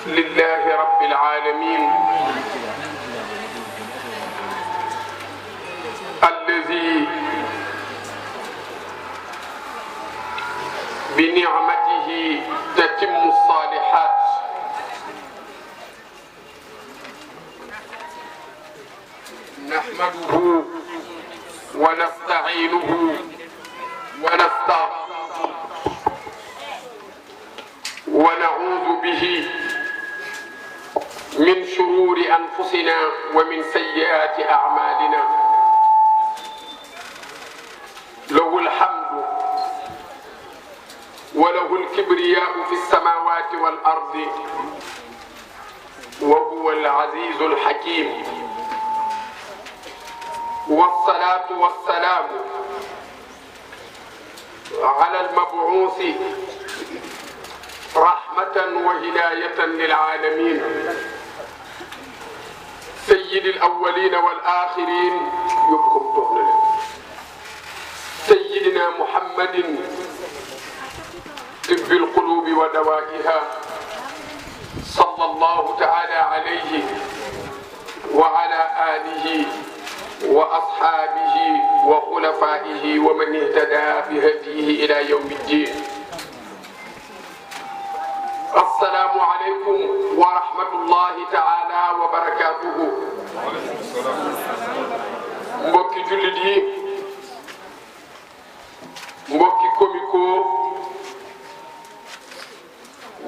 لله رب العالمين الذي بنعمته تتم الصالحات نحمده ونستعينه ونستغفره ونعوذ به من شرور أنفسنا ومن سيئات أعمالنا له الحمد وله الكبرياء في السماوات والأرض وهو العزيز الحكيم والصلاة والسلام على المبعوث رحمة وهداية للعالمين سيد الأولين والآخرين سيدنا محمد طب القلوب ودوائها صلى الله تعالى عليه وعلى آله وأصحابه وخلفائه ومن اهتدى بهديه إلى يوم الدين. السلام عليكم ورحمة الله تعالى وبركاته. mbokki jullit yi mbokki komiko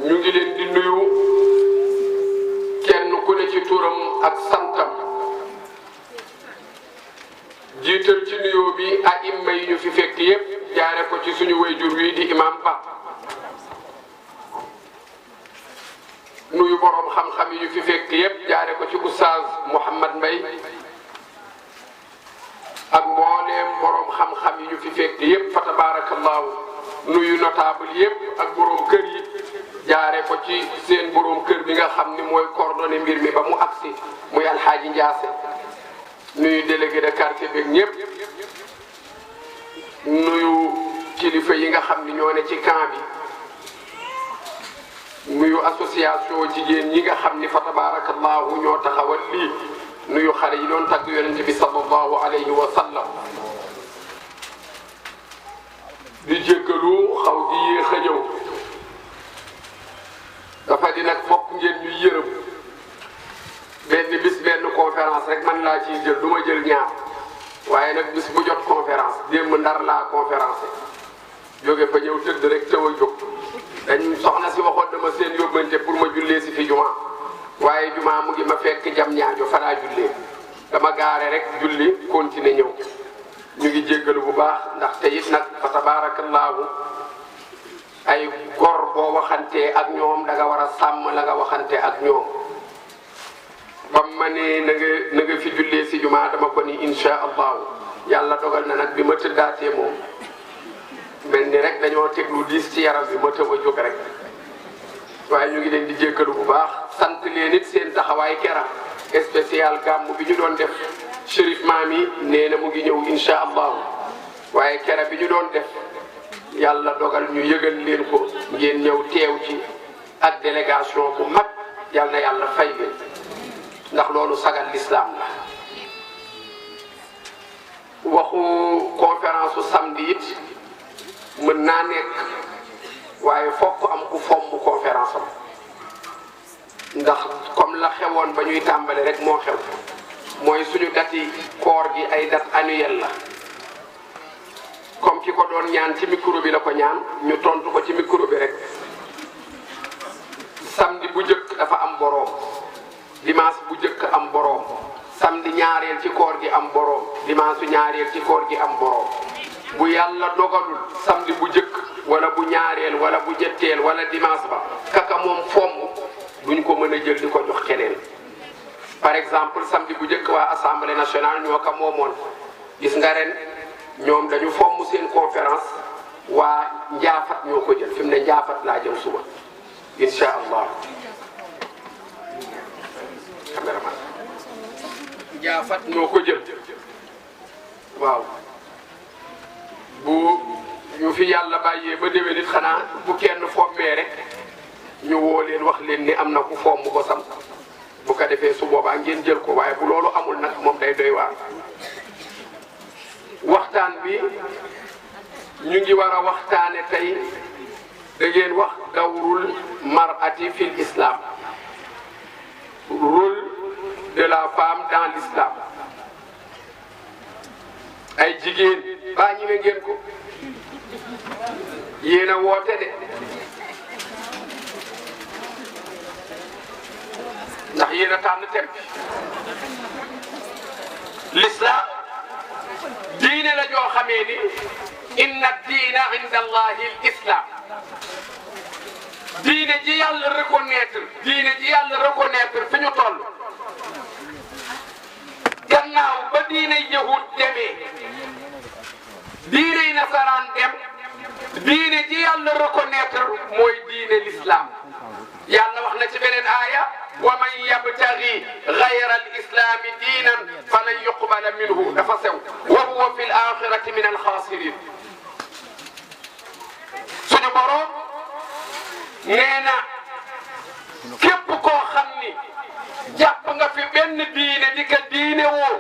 ñu ngi leen di nuyu kenn ku ne ci turam ak santam jiital ci nuyoo bi aïmma yi ñu fi fekk yépp jaare ko ci suñu wayjur wi di imam Ba nuyu borom xam-xam yi ñu fi fekk yépp jaare ko ci oustaz Mouhamad Mbaye ak mbooleem borom xam-xam yi ñu fi fekk yépp fa tabarakallahu nuyu notable yépp ak borom kër yi jaare ko ci seen borom kër bi nga xam ni mooy coordonné mbir mi ba mu agsi muy alxaaji Njaase nuyu délégué de quartier beeg ñëpp nuyu kilifa yi nga xam ni ñoo ne ci camp bi nuyu association jigéen ñi nga xam ni fa tabarakallahu ñoo taxawal lii nuyu xale yi doon tagg yonent bi sallallahu alayhi wa sallam di jéggalu xaw di yéex a ñëw dafa di nag fokk ngeen ñuy yërëm benn bis benn conférence rek man laa ciy jël du ma jël ñaar waaye nag bis bu jot conférence démb Ndar laa conférence jóge fa ñëw tëdd rek taw a jóg dañ soxna si waxoon dama seen yóbbante pour ma jullee si fi juma waaye juma mu ngi ma fekk jam ñaajo fa laa jullee dama gaare rek julli continuer ñëw ñu ngi jéggalu bu baax ndax te it nag fa tabaarakallaahu ay gor boo waxantee ak ñoom da nga war a sàmm la nga waxante ak ñoom bam ma ne na nga fi jullee si juma dama ko ni insha allahu yàlla dogal na nag bi ma tëddaatee moom mel ni rek dañoo teg lu diis ci yaram bi ma tëb a jóg rek waaye ñu ngi leen di jéggalu bu baax sant leen it seen taxawaay kera spécial gàmmu bi ñu doon def Chérif Maami nee na mu ngi ñëw insha allahu waaye kera bi ñu doon def yàlla dogal ñu yëgal leen ko ngeen ñëw teew ci ak délégation bu mag yàlla na yàlla fay leen ndax loolu sagal l'islam la waxu conférence su samedi it mën naa nekk waaye fokk am ku fomm conférence am ndax comme la xewoon ba ñuy tàmbale rek moo xew mooy suñu dati koor gi ay date annuelle la comme ki ko doon ñaan ci micro bi la ko ñaan ñu tontu ko ci micro bi rek samedi bu njëkk dafa am boroom dimanche bu njëkk am boroom samedi ñaareel ci koor gi am boroom dimanche ñaareel ci koor gi am boroom bu yàlla dogalul samedi bu njëkk wala bu ñaareel wala bu ñetteel wala dimanche ba kaka moom fomm duñ ko mën a jël di ko jox keneen par exemple samedi bu njëkk waa assemblée nationale ñoo ko moomoon gis nga ren ñoom dañu fomm seen conférence waa njaafat ñoo ko jël fi mu ne njaafat laa jëm suba insha allah caméraman njaafat ñoo ko jël waaw bu ñu fi yàlla bàyyee ba déwén it xanaa bu kenn fommee rek ñu woo leen wax leen ni am na ku fomm ko sam bu ko defee su boobaa ngeen jël ko waaye bu loolu amul nag moom day doy waar. waxtaan bi ñu ngi war a waxtaane tey da ngeen wax dawrul mar'ati fil islam, rôle de la femme dans l'islam. ay jigéen baa ñi ngeen ko yéen a woote de ndax yéen a tànn tem l'islam diine la joo xamee ni inna diina inda allahi l islam, diine ji yàlla reconnaître fi ñu toll gannaaw ba diine yahud demee diine nasaraan dem diine ji yàlla reconnaître mooy diine l'islam. yàlla wax na ci beneen aaya wa man yabtaghi ghayra al-islami diinan falan yuqbala minhu dafa sew wa huwa fi l-axirati min al-xaasirin. suñu borom nee na képp koo xam ni jàpp nga fi benn diine di ka diine woo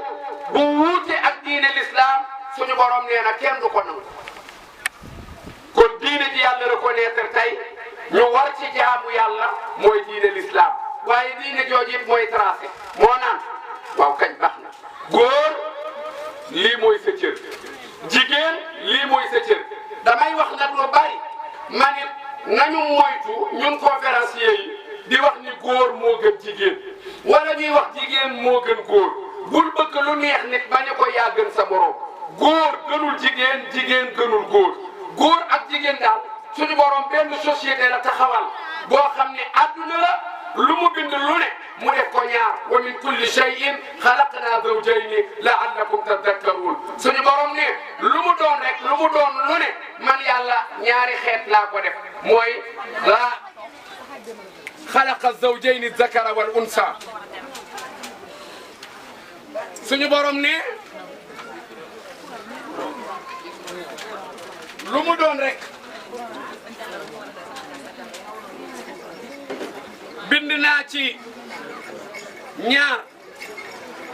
bu wuute ak diine l'islam suñu borom nee na kenn du ko nangu. kon diine ji yàlla reconnaître tey ñu war ci jaamu yàlla mooy diine l'islam waaye diine jooju yëpp mooy tracé moo naan waaw kañ baax na góor lii mooy sa cër jigéen lii mooy sa cër. damay wax nag lu bari ma ne nañu moytu ñun conférenciers yi di wax ni góor moo gën jigéen wala ñuy wax jigéen moo gën góor. bul bëgg lu neex nit ba ne ko yaa gën sa morom góor gënul jigéen jigéen gënul góor. góor ak jigéen daal suñu borom benn société la taxawal boo xam ne adduna la lu mu bind lu ne mu def ko ñaar wa min kulli shay'in xalaqna zawjayni la'allakum tadhakkarun. suñu borom ne lu mu doon rek lu mu doon lu ne man yàlla ñaari xeet laa ko def mooy la xalaqa zawjayni dhakara wal unsa. suñu borom ne lu mu doon rek bind naa ci ñaar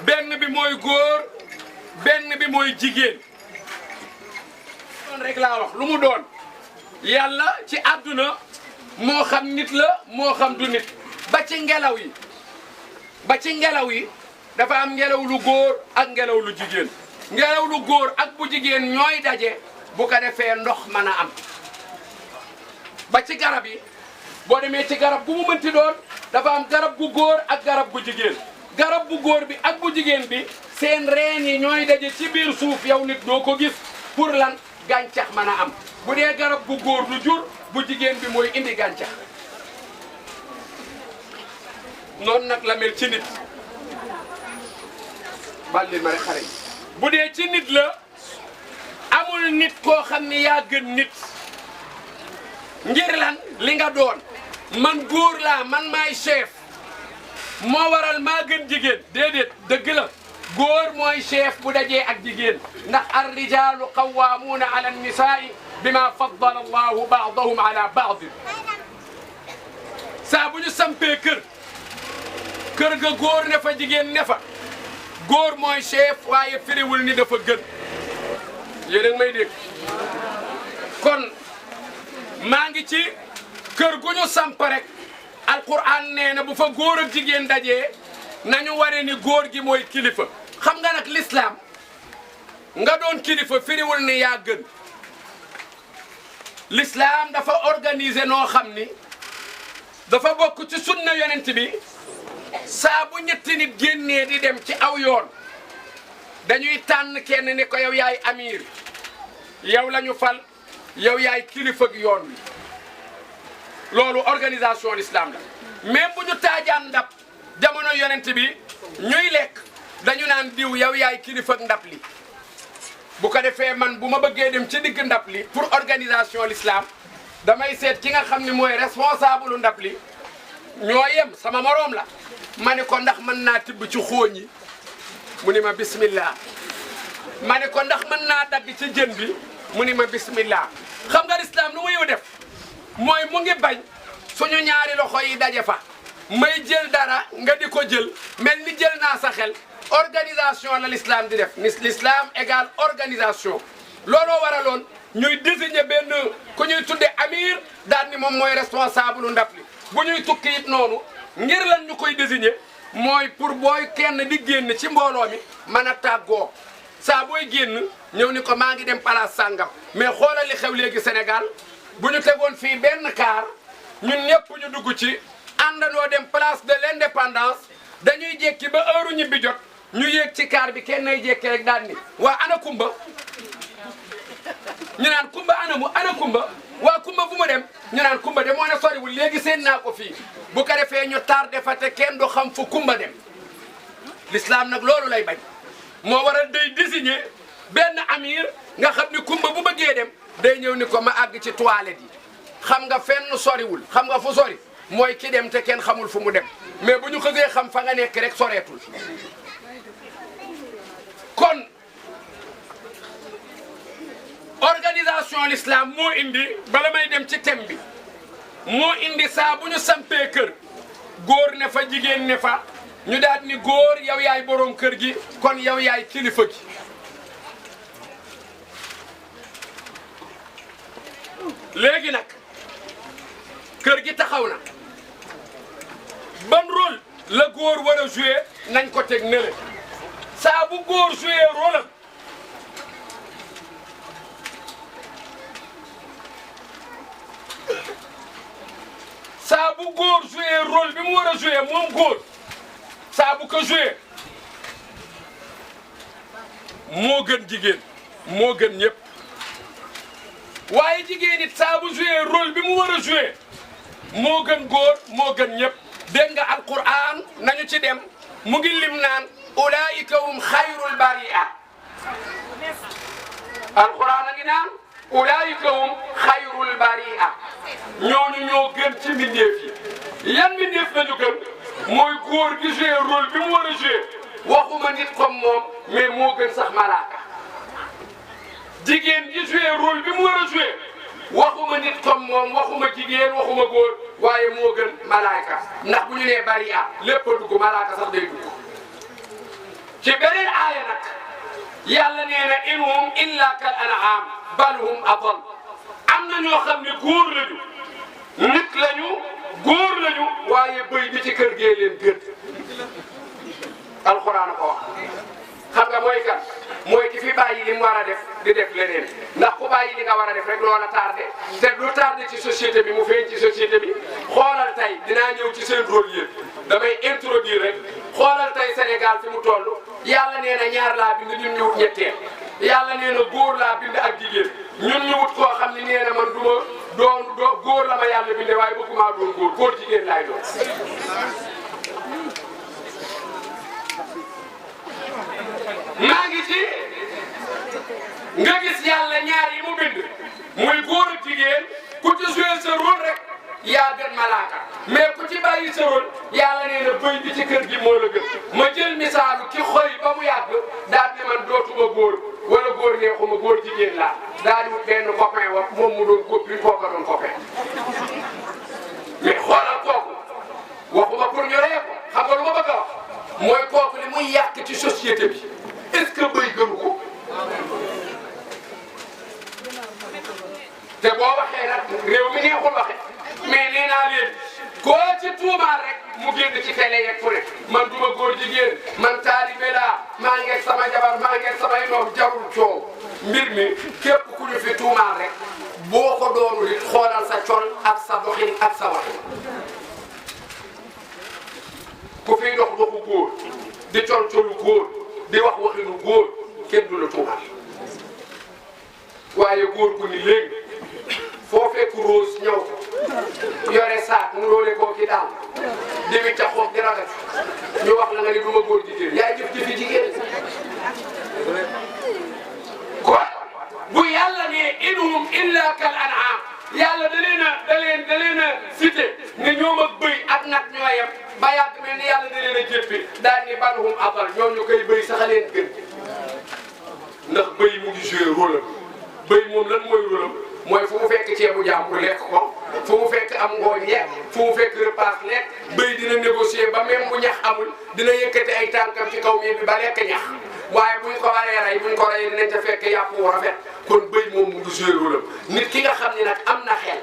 benn bi mooy góor benn bi mooy jigéen. doon rek laa wax lu mu doon yàlla ci àdduna moo xam nit la moo xam du nit ba ci ngelaw yi dafa am ngelaw lu góor ak ngelaw lu jigéen. ngelaw lu góor ak bu jigéen ñooy daje bu ko defee ndox mën a am. ba ci garab yi boo demee ci garab gu mu mënti doon dafa am garab gu góor ak garab gu jigéen. garab bu góor bi ak bu jigéen bi seen reen yi ñooy daje ci biir suuf yow nit doo ko gis pour lan gàncax mën a am. bu dee garab bu góor du jur bu jigéen bi mooy indi gàncax. noonu nag la mel ci nit. bàllil ma rek xare yi bu dee ci nit la amul nit koo xam ne yaa gën nit. ngir lan li nga doon man góor laa man maay chef moo waral maa gën jigéen déedéet dëgg la góor mooy chef bu dajee ak jigéen ndax ar rijaalu qawwaamuuna ala nisaa'i bima faddala allahu ba'dahum ala ba'd. saa bu ñu sampee kër ga góor ne fa jigéen ne fa góor mooy chef waaye firiwul ni dafa gën. yéen a ngi may dégg kon maa ngi ci kër gu ñu samp rek alquran nee na bu fa góor ak jigéen dajee nañu waree ni góor gi mooy kilifa. xam nga nag l'islam nga doon kilifa firiwul ni yaa gën. l'islam dafa organiser noo xam ni dafa bokk ci sunna yonent bi saa bu ñetti nit génnee di dem ci aw yoon dañuy tànn kenn ni ko yow yaay amir yow la ñu fal yow yaay kilifa ak yoon wi. loolu organisation l'islam la même bu ñu taajaan ndab jamono yonent bi ñuy lekk dañu naan diw yow yaay kilifa ak ndab li. bu ko defee man bu ma bëggee dem ci digg ndab li pour organisation l'islam damay seet ki nga xam ne mooy responsable ndab li ñoo yem sama moroom la ma ne ko ndax mën naa tibb ci xooñ yi mu ni ma bismillah. ma ne ko ndax mën naa dagg ci jën bi mu ni ma bismillah. xam nga l'islam lu muy def mooy mu ngi bañ suñu ñaari loxo yi daje fa may jël dara nga di ko jël mel ni jël naa sa xel organisation la l'islam di def l'islam égale organisation looloo waraloon ñuy désigner benn ku ñuy tudde amir daal ni moom mooy responsable lu ndab li bu ñuy tukki it noonu ngir lan ñu koy désigner mooy pour booy kenn di génn ci mbooloo mi mën a tàggoo saa booy génn ñëw ni ko maa ngi dem place sàngam mais xoolal li xew léegi Sénégal bu ñu tegoon fii benn car ñun ñëpp ñu dugg ci àndandoo dem place de l'indépendance dañuy jékki ba heure ñibbi jot ñu yéeg ci car bi kenn ay jékki rek daal ni waa ana Kumba ñu naan Kumba ana Kumba waa Kumba fu mu dem ñu naan Kumba de moo ne soriwul léegi seen naa ko fii bu ko defee ñu tardé fa te kenn du xam fu Kumba dem l'islam nag loolu lay bañ moo waral day désigner benn amir nga xam ni Kumba bu bëggee dem day ñëw ni ko ma àgg ci toilette yi xam nga fenn soriwul xam nga fu sori mooy ki dem te kenn xamul fu mu dem mais bu ñu xëgee xam fa nga nekk rek soreetul kon organisation l'islam moo indi bala may dem ci thème bi moo indi saa bu ñu sampee kër góor ne fa jigéen ne fa ñu daal ni góor yow yaay boroom kër gi kon yow yaay kilifa gi léegi nag kër gi taxaw na ban rôle la góor war a jouer nañ ko teg nële saa bu góor jouer rôle am saa bu góor jouer rôle bi mu war a jouer moom góor saa bu ko jouer moo gën jigéen moo gën ñëpp waaye jigéen it saa bu jouer rôle bi mu war a jouer moo gën góor moo gën ñëpp dégg nga alquran nañu ci dem mu ngi lim naan ulaika hum xayrul baria alquran a ngi naan ulaika hum xayrul baria ñooñu ñoo gën ci mbindeef yi yan mbindeef lañu gën mooy góor gi jouer rôle bi mu war a jouer waxuma nit comme moom mais moo gën sax malaaka jigéen gi jouer rôle bi mu war a jouer waxuma nit comme moom waxuma jigéen waxuma góor waaye moo gën malaaka ndax bu ñu nee bari lépp a dugg malaaka sax day dugg ci beneen aaya nag yàlla nee na in hum illa kal an'am bal hum adall am na ñoo xam ne góor lañu nit lañu góor lañu waaye bëy bi ci kër gee leen gën alxuraan ko wax xam nga mooy kan mooy ki fi bàyyi li mu war a def di def leneen ndax ku bàyyi li nga war a def rek loola tardé te lu tardé ci société bi mu feeñ ci société bi xoolal tey dinaa ñëw ci seen rôle yéen damay introduire rek xoolal tey Sénégal fi mu toll yàlla nee na ñaar laa bind ñun ñu wut ñetteel yàlla nee na góor laa bind ak jigéen ñun ñu wut koo xam ne nee na man du ma doon góor la ma yàlla bindee waaye bëgguma doon góor jigéen laay doon. maa ngi ci nga gis yàlla ñaar yi mu bind muy góor ak jigéen ku ci jouer sa rôle rek yaa gën malaaka mais ku ci bàyyi sa rôle yàlla nee na bëy bi ci kër gi moo la gën ma jël misaalu ki xoy ba mu yàgg daal ne man dootuma góor wala góor neexuma góor jigéen laa daal di wut benn copain wax moom mu doon copine kooka doon copain mais xoolal kooku waxuma pour ñu ree ko xam nga lu ma bëgg a wax mooy kooku li muy yàq ci société bi est-ce que bëy gënu ko te boo waxee nag réew mi neexul waxe mais nee naa leen koo ci tuumaal rek mu génn ci télé yeeg fu ne man duma góor jigéen man taalibe laa maa ngeeg sama jabar maa ngeeg samay doom jarul coow mbir mi képp ku ñu fi tuumaal rek boo ko doonul it xoolal sa col ak sa doxin ak sa waxin ku fiy dox doxu góor di col colu góor di wax waxinu góor kenn du la tuumaal waaye góor gu ni léegi foo fekk rose ñëw yore saak mu doole koo ki daal di wi ca xoog di ragat ñu wax la nga ni du ma góor jigéen yaay jëf jëfi jigéen kon bu yàlla ne inhum illa kal an'am yàlla da leen a cité ne ñoom ak bëy ak nag ñoo yem ba yàgg mel ni yàlla da leen a jéppi daal ni bal hum adall ñoom ñu koy bëy sax a leen gën ndax bëy mu ngi joué rôle am bëy moom lan mooy rôle am mooy fu mu fekk ceebu jàmbur lekk ko fu mu fekk am ngooñ lekk fu mu fekk repas lekk bëy dina négocier ba même bu ñax amul dina yëkkati ay tànkam ci kaw miir bi ba lekk ñax waaye buñ ko waree rey buñ ko rey dinañ ca fekk yàpp wu rafet kon bëy moom mu ngi joué rôle am nit ki nga xam ni nag am na xel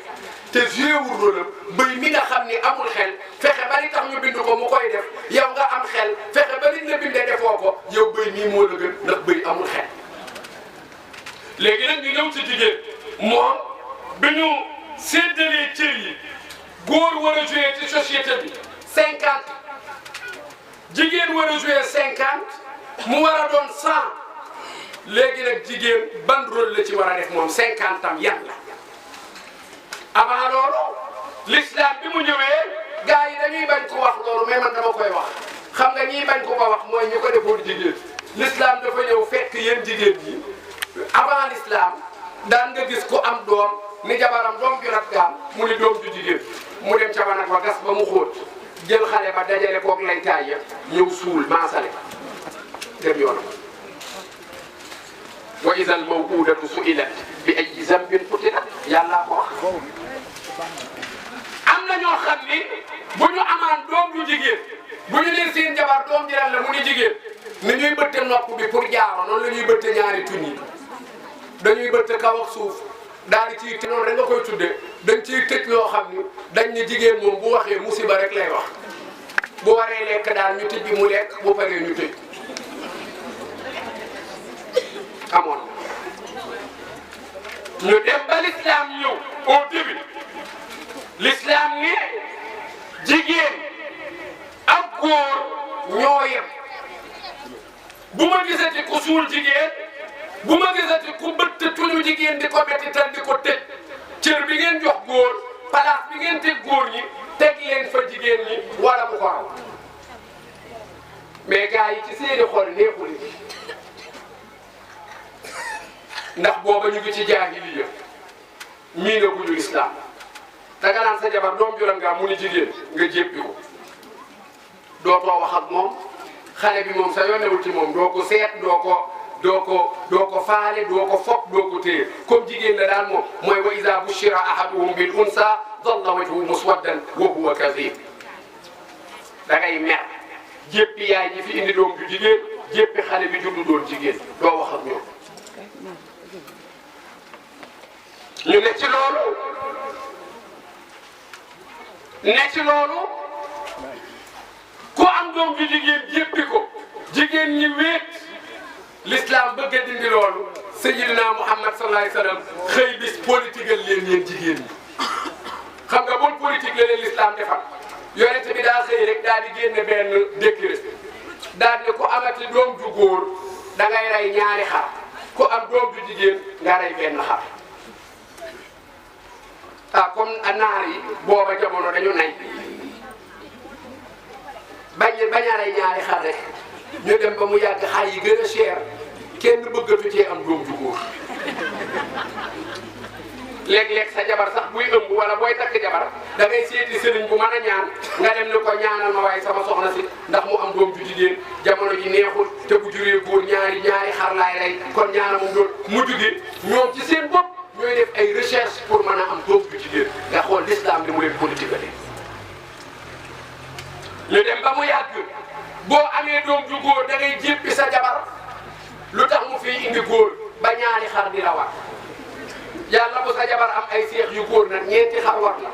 te joué wul rôle am bëy mi nga xam ni amul xel fexe ba li tax ñu bind ko mu koy def yow nga am xel fexe ba liñ la bindee defoo ko yow bëy mii moo la gën ndax bëy amul xel. léegi nag ñu ñëw ci jigéen moom bi ñu séddalee cër yi góor war a joué ci société bi 50 jigéen war a joué 50 mu war a doon 100 léegi nag jigéen ban rôle la ci war a def moom 50 am yan la avant loolu l'islam bi mu ñëwee gars yi dañuy bañ ko wax loolu mais man dama koy wax xam nga ñiy bañ ko wax mooy ñu ko defoon jigéen l'islam dafa ñëw fekk yéen jigéen ñi avant l'islam daan nga gis ku am doom ni jabaram doom ju rat gaam mu ni doom ju jigéen mu dem ca wanag ba gas ba mu xóot jël xale ba dajale koog lay taay ya ñëw suul maasale dem yoonam wa iza al mawudatu su'ilat bi ayyi zambin qutilat yàllaa ko wax am na ñoo xam ni bu ñu amaan doom ju jigéen bu ñu leen seen jabar doom ji la mu ni jigéen ni ñuy bëtte nopp bi pour jaaro noonu la ñuy bëtte ñaari tuñ yi dañuy bëtte kaw ak suuf daal di ciy noonu rek nga koy tudde dañ ciy tëj yoo xam ni dañ ni jigéen moom bu waxee musiba rek lay wax bu waree lekk daal ñu tëj bi mu lekk bu paree ñu tëj amoon ñu dem ba l'islam ñëw au début l'islam ni jigéen ak góor ñoo yem bu ma gisati ku suul jigéen bu ma gisati ku bëtt tuñu jigéen di ko mettital di ko tëj cër bi ngeen jox góor place bi ngeen teg góor ñi teg leen fa jigéen ñi wala bu ko raw mais gars yi ci seeni xol neexul ndax booba ñu ngi ci jaahiliya miinaguñu islam danga naan sa jabar doom juram nga mu ni jigéen nga jéppi ko dootoo wax ak moom xale bi moom sa yónnewul ci moom doo ko seet doo ko faale doo ko foog doo ko téye comme jigéen la daal moom mooy wa iza bushira ahaduhum bil unsa dalla wajhuhu muswaddan wa huwa kadhib da ngay mer jéppi yaay ñi fi indi doom ju jigéen jéppi xale bi juddu doon jigéen doo wax ak ñoom ñu ne ci loolu ku am doom ju jigéen jéppi ko jigéen ñi wéet l'islam bëgg a dindi loolu sayyidina Muhammad sallallahu alayhi wa sallam xëy bis politique leen yéen jigéen ñi xam nga bon politique la leen l'islam defal yonent bi daa xëy rek daal di génne benn décret daal ne ku amati doom ju góor da ngay rey ñaari xar ku am doom ju jigéen nga rey benn xar ah comme naar yi booba jamono dañu nay bañ a rey ñaari xar rek ñu dem ba mu yàgg xar yi gën a cher kenn bëggatu cee am doom ju góor léeg-léeg sa jabar sax buy ëmb wala booy takk jabar da ngay seeti sëriñ bu mën a ñaan nga dem ni ko ñaanal ma waaye sama soxna si ndax mu am doom ju jigéen jamono ji neexul te bu juree góor ñaari xar laay rey kon ñaanal moom doon mu jugee ñoom ci seen bopp ñooy def ay recherche pour mën a am doom ju jigéen nga xool l'islam li mu leen politique ñu dem ba mu yàgg boo amee doom ju góor da ngay jéppi sa jabar lu tax mu fiy indi góor ba ñaari xar di la war yàlla bu sa jabar am ay seex yu góor nag ñeenti xar war la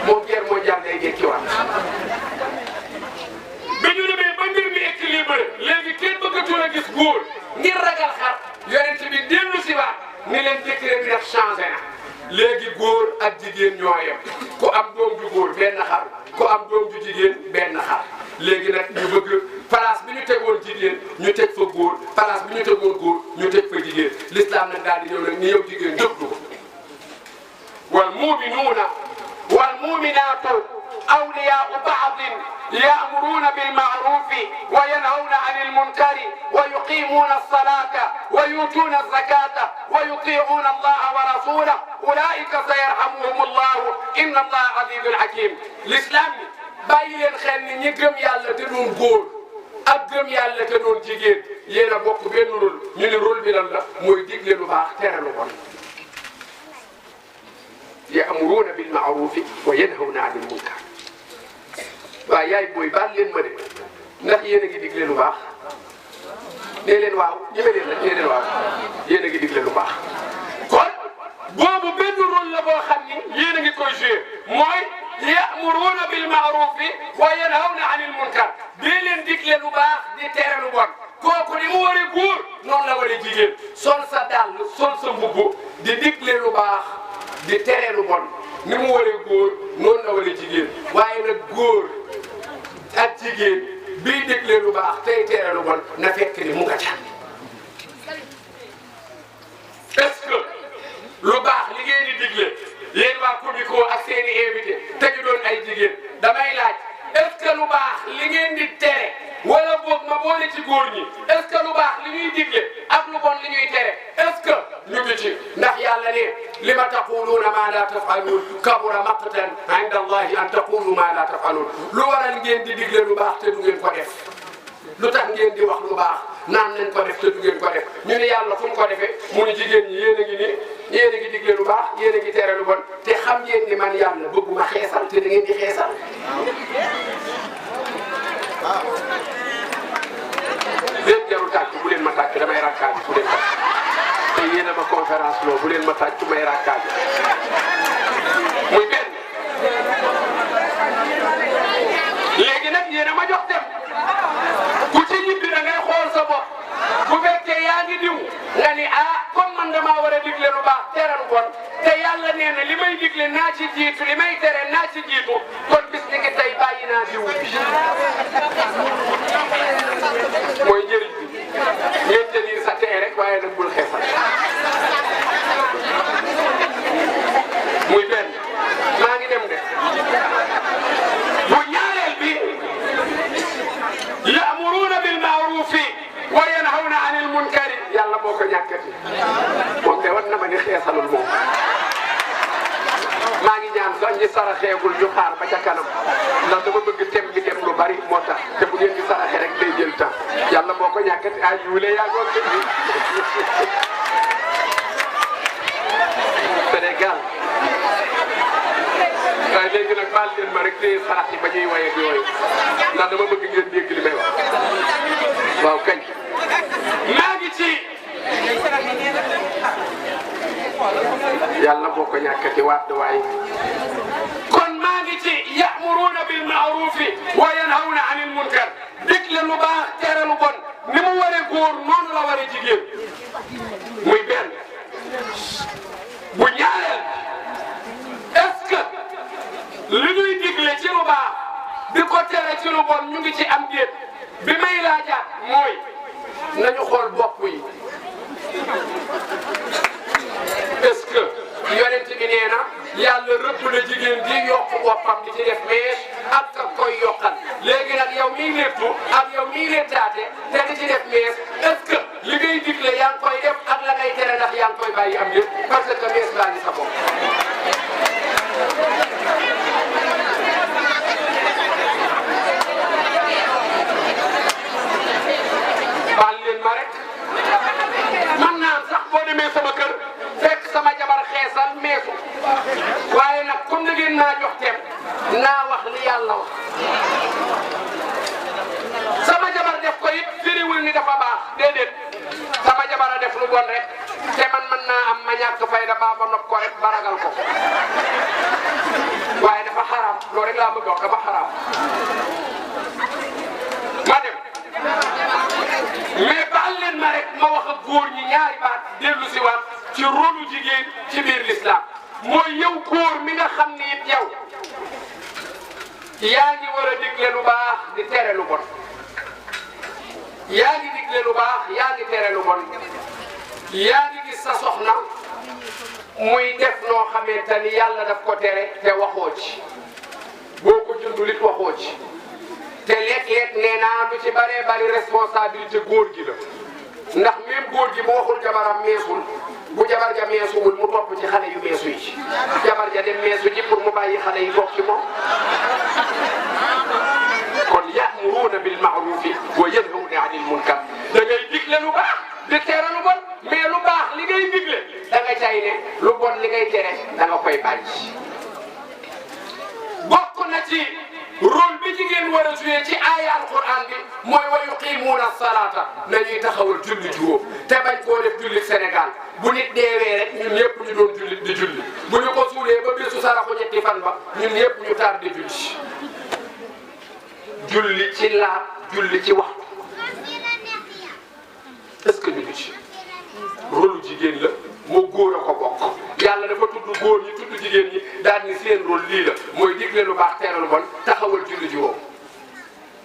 moom guerre mondiale day jékki war bi ñu demee ba mbir mi équilibré léegi kenn bëggatul a gis góor ngir ragal xar yonent bi dellu si waat ni leen décret bi def changé na léegi góor ak jigéen ñoo yem ku am doom ju góor benn xar ku am doom ju jigéen benn xar léegi nag ñu bëgg place bi ñu tegoon jigéen ñu teg fa góor place bi ñu tegoon góor ñu teg fa jigéen l'islam nag daal di ñëw nag ni yow jigéen déglu ko wal muminuuna wal muminaatu awliyaau baadin ya'muruuna bil ma'ruufi wa yanhawna anil munkari wa yuqiimuuna as-salaata wa yu'tuuna az-zakaata wa yutii'uuna allaha wa rasuulahu ulaa'ika sayarhamuhum allahu inna allaha aziizun hakiim l'islam bàyyi leen xel ni ñi gëm yàlla te doon góor ak gëm yàlla te doon jigéen yéen a bokk benn rôle ñu ne rôle bi lan la mooy digle lu baax tere lu bon ya'muruuna bil ma'ruufi wa yanhawna anil munkar. waaw yaay booy baal leen ma de ndax yéen a ngi digle lu baax nee leen waaw ñeme leen nag nee leen waaw yéen a ngi digle lu baax. kon boobu benn rôle la boo xam ni yéen a ngi koy joué mooy ya'muruuna bil ma'ruufi wa yanhawna anil munkar dee leen digle lu baax di tere lu bon. kooku ni mu waree góor noonu la waree jigéen sol sa dàll sol sa mbubb di digle lu baax di tere lu bon ni mu waree góor noonu la waree jigéen waaye nag góor ak jigéen bii digle lu baax tey tere lu bon na fekk ni mu nga ca. est-ce que lu baax li ngeen di digle yéen waa Comico ak seeni invité te ñu doon ay jigéen damay laaj est-ce que lu baax li ngeen di tere. wala boog ma boole ci góor ñi est-ce que lu baax li ñuy digle ak lu bon li ñuy tere est-ce que ñu ngi ci ndax yàlla ne li ma taquluuna ma la tafaluun kabura maqtan inda allahi an taqulu ma la tafaluun lu waral ngeen di digle lu baax te du ngeen ko def lu tax ngeen di wax lu baax naan nañ ko def te du ngeen ko def ñu ne yàlla fu mu ko defee mu ne jigéen ñi yéen a ngi nii yéen a ngi digle lu baax yéen a ngi tere lu bon te xam ngeen ni man yàlla bëgguma xeesal te da ngeen di xeesal. léegi jarul tàcc bu leen ma tàcc damay rakkaaju bu leen ma te yéen a ma conférence loo bu leen ma tàcc may rakkaaju muy benn. léegi nag yéen a ma jox dem ku ci ñibbi da ngay xool sa bopp bu fekkee yaa ngi diw nga ni comme man damaa war a digle lu baax tere lu bon te yàlla nee na li may digle naa ci jiitu li may tere naa ci jiitu kon bis ni ki tey bàyyi naa diw bi. mooy njëriñ bi ngeen tenir sa tee rek waaye nag bul xeesal muy benn maa ngi dem de bu ñaareel bi ya'muruuna bil ma'ruufi wa yanhawna anil munkari yàlla moo ko ñàkkati moom de war na ma ni xeesalul moom maa ngi ñaan sax ñi saraxeegul ñu xaar ba ca kanam ndax dama bëgg tem bi dem lu bari moo tax te bu ngeen di saraxe rek day jël temps yàlla moo ko ñàkkati ay yuule yaa ngoon dëgg Sénégal waaye léegi nag baal leen ma rek téye sarax yi ba ñuy waye di yooyu ndax dama bëgg ngeen dégg li may wax waaw kañ maa ngi ci yàlla boo ko ñàkkati waat waaye kon maa ngi ci ya'muruuna bil ma'ruufi wa yanhawna anil munkar digle lu baax tere lu bon ni mu waree góor noonu la waree jigéen muy benn. bu ñaareel est-ce que li ñuy digle ci lu baax di ko tere ci lu bon ñu ngi ci am déet bi may laajaat mooy nañu xool bopp yi. est-ce que yonent bi nee na yàlla rëbb na jigéen di yokk boppam di ci def mèche ak ka koy yokkal léegi nag yow miy léttu ak yow miy léttaate te di ci def mèche est-ce que li ngay digle yaa ngi koy def ak la ngay tere ndax yaa ngi koy bàyyi am yëpp parce que mèche baa ngi sa bopp. baal leen ma rek man naa sax boo demee sama kër fekk sama jabar xeesal meesu waaye nag comme da ngeen naa jox tem naa wax li yàlla wax sama jabar def ko it firiwul ni dafa baax déedéet sama jabar a def lu bon rek te man mën naa am ma ñàkk fayda baa ma nopp ko rek baragal ko waaye dafa xaraam loolu rek laa bëgg a wax dafa xaraam ma dem mais baal leen ma rek ma wax ak góor ñi ñaari baat dellu si waat ci rôlu jigéen ci biir l'islam mooy yow góor mi nga xam ni it yow yaa ngi war a digle lu baax di tere lu bon yaa ngi digle lu baax yaa ngi tere lu bon yaa ngi gis sa soxna muy def noo xamante ni yàlla daf ko tere te waxoo ci boo ko jundul it waxoo ci te léeg-léeg nee naa lu ci bëree bëri responsabilité góor gi la ndax même góor gi bu waxul jabaram meesul bu jabar ja meesuwul mu topp ci xale yu meesu yi jabar ja dem meesu ji pour mu bàyyi xale yi toog ci moom kon ya'muruuna bil ma'ruufi wa yanhawna 'anil munkar da ngay digle lu baax di tere lu bon mais lu baax li ngay digle da nga tey ne lu bon li ngay tere da nga koy bàyyi. bokk na ci rôle bi jigéen war a joué ci aaya alquran bi mooy wa yuqimuuna salaata nañuy taxawal julli juróom te bañ koo def julli Sénégal bu nit deewee rek ñun ñëpp ñu doon julli di julli bu ñu ko suulee ba bésu saraxu ñetti fan ba ñun ñëpp ñu tardé julli. julli ci laab julli ci waxtu est-ce que julli ci rôle jigéen la moo góor a ko bokk yàlla dafa tudd góor ñi tudd jigéen ñi daal ni seen rôle lii la mooy digle lu baax tere lu bon taxawal julli juróom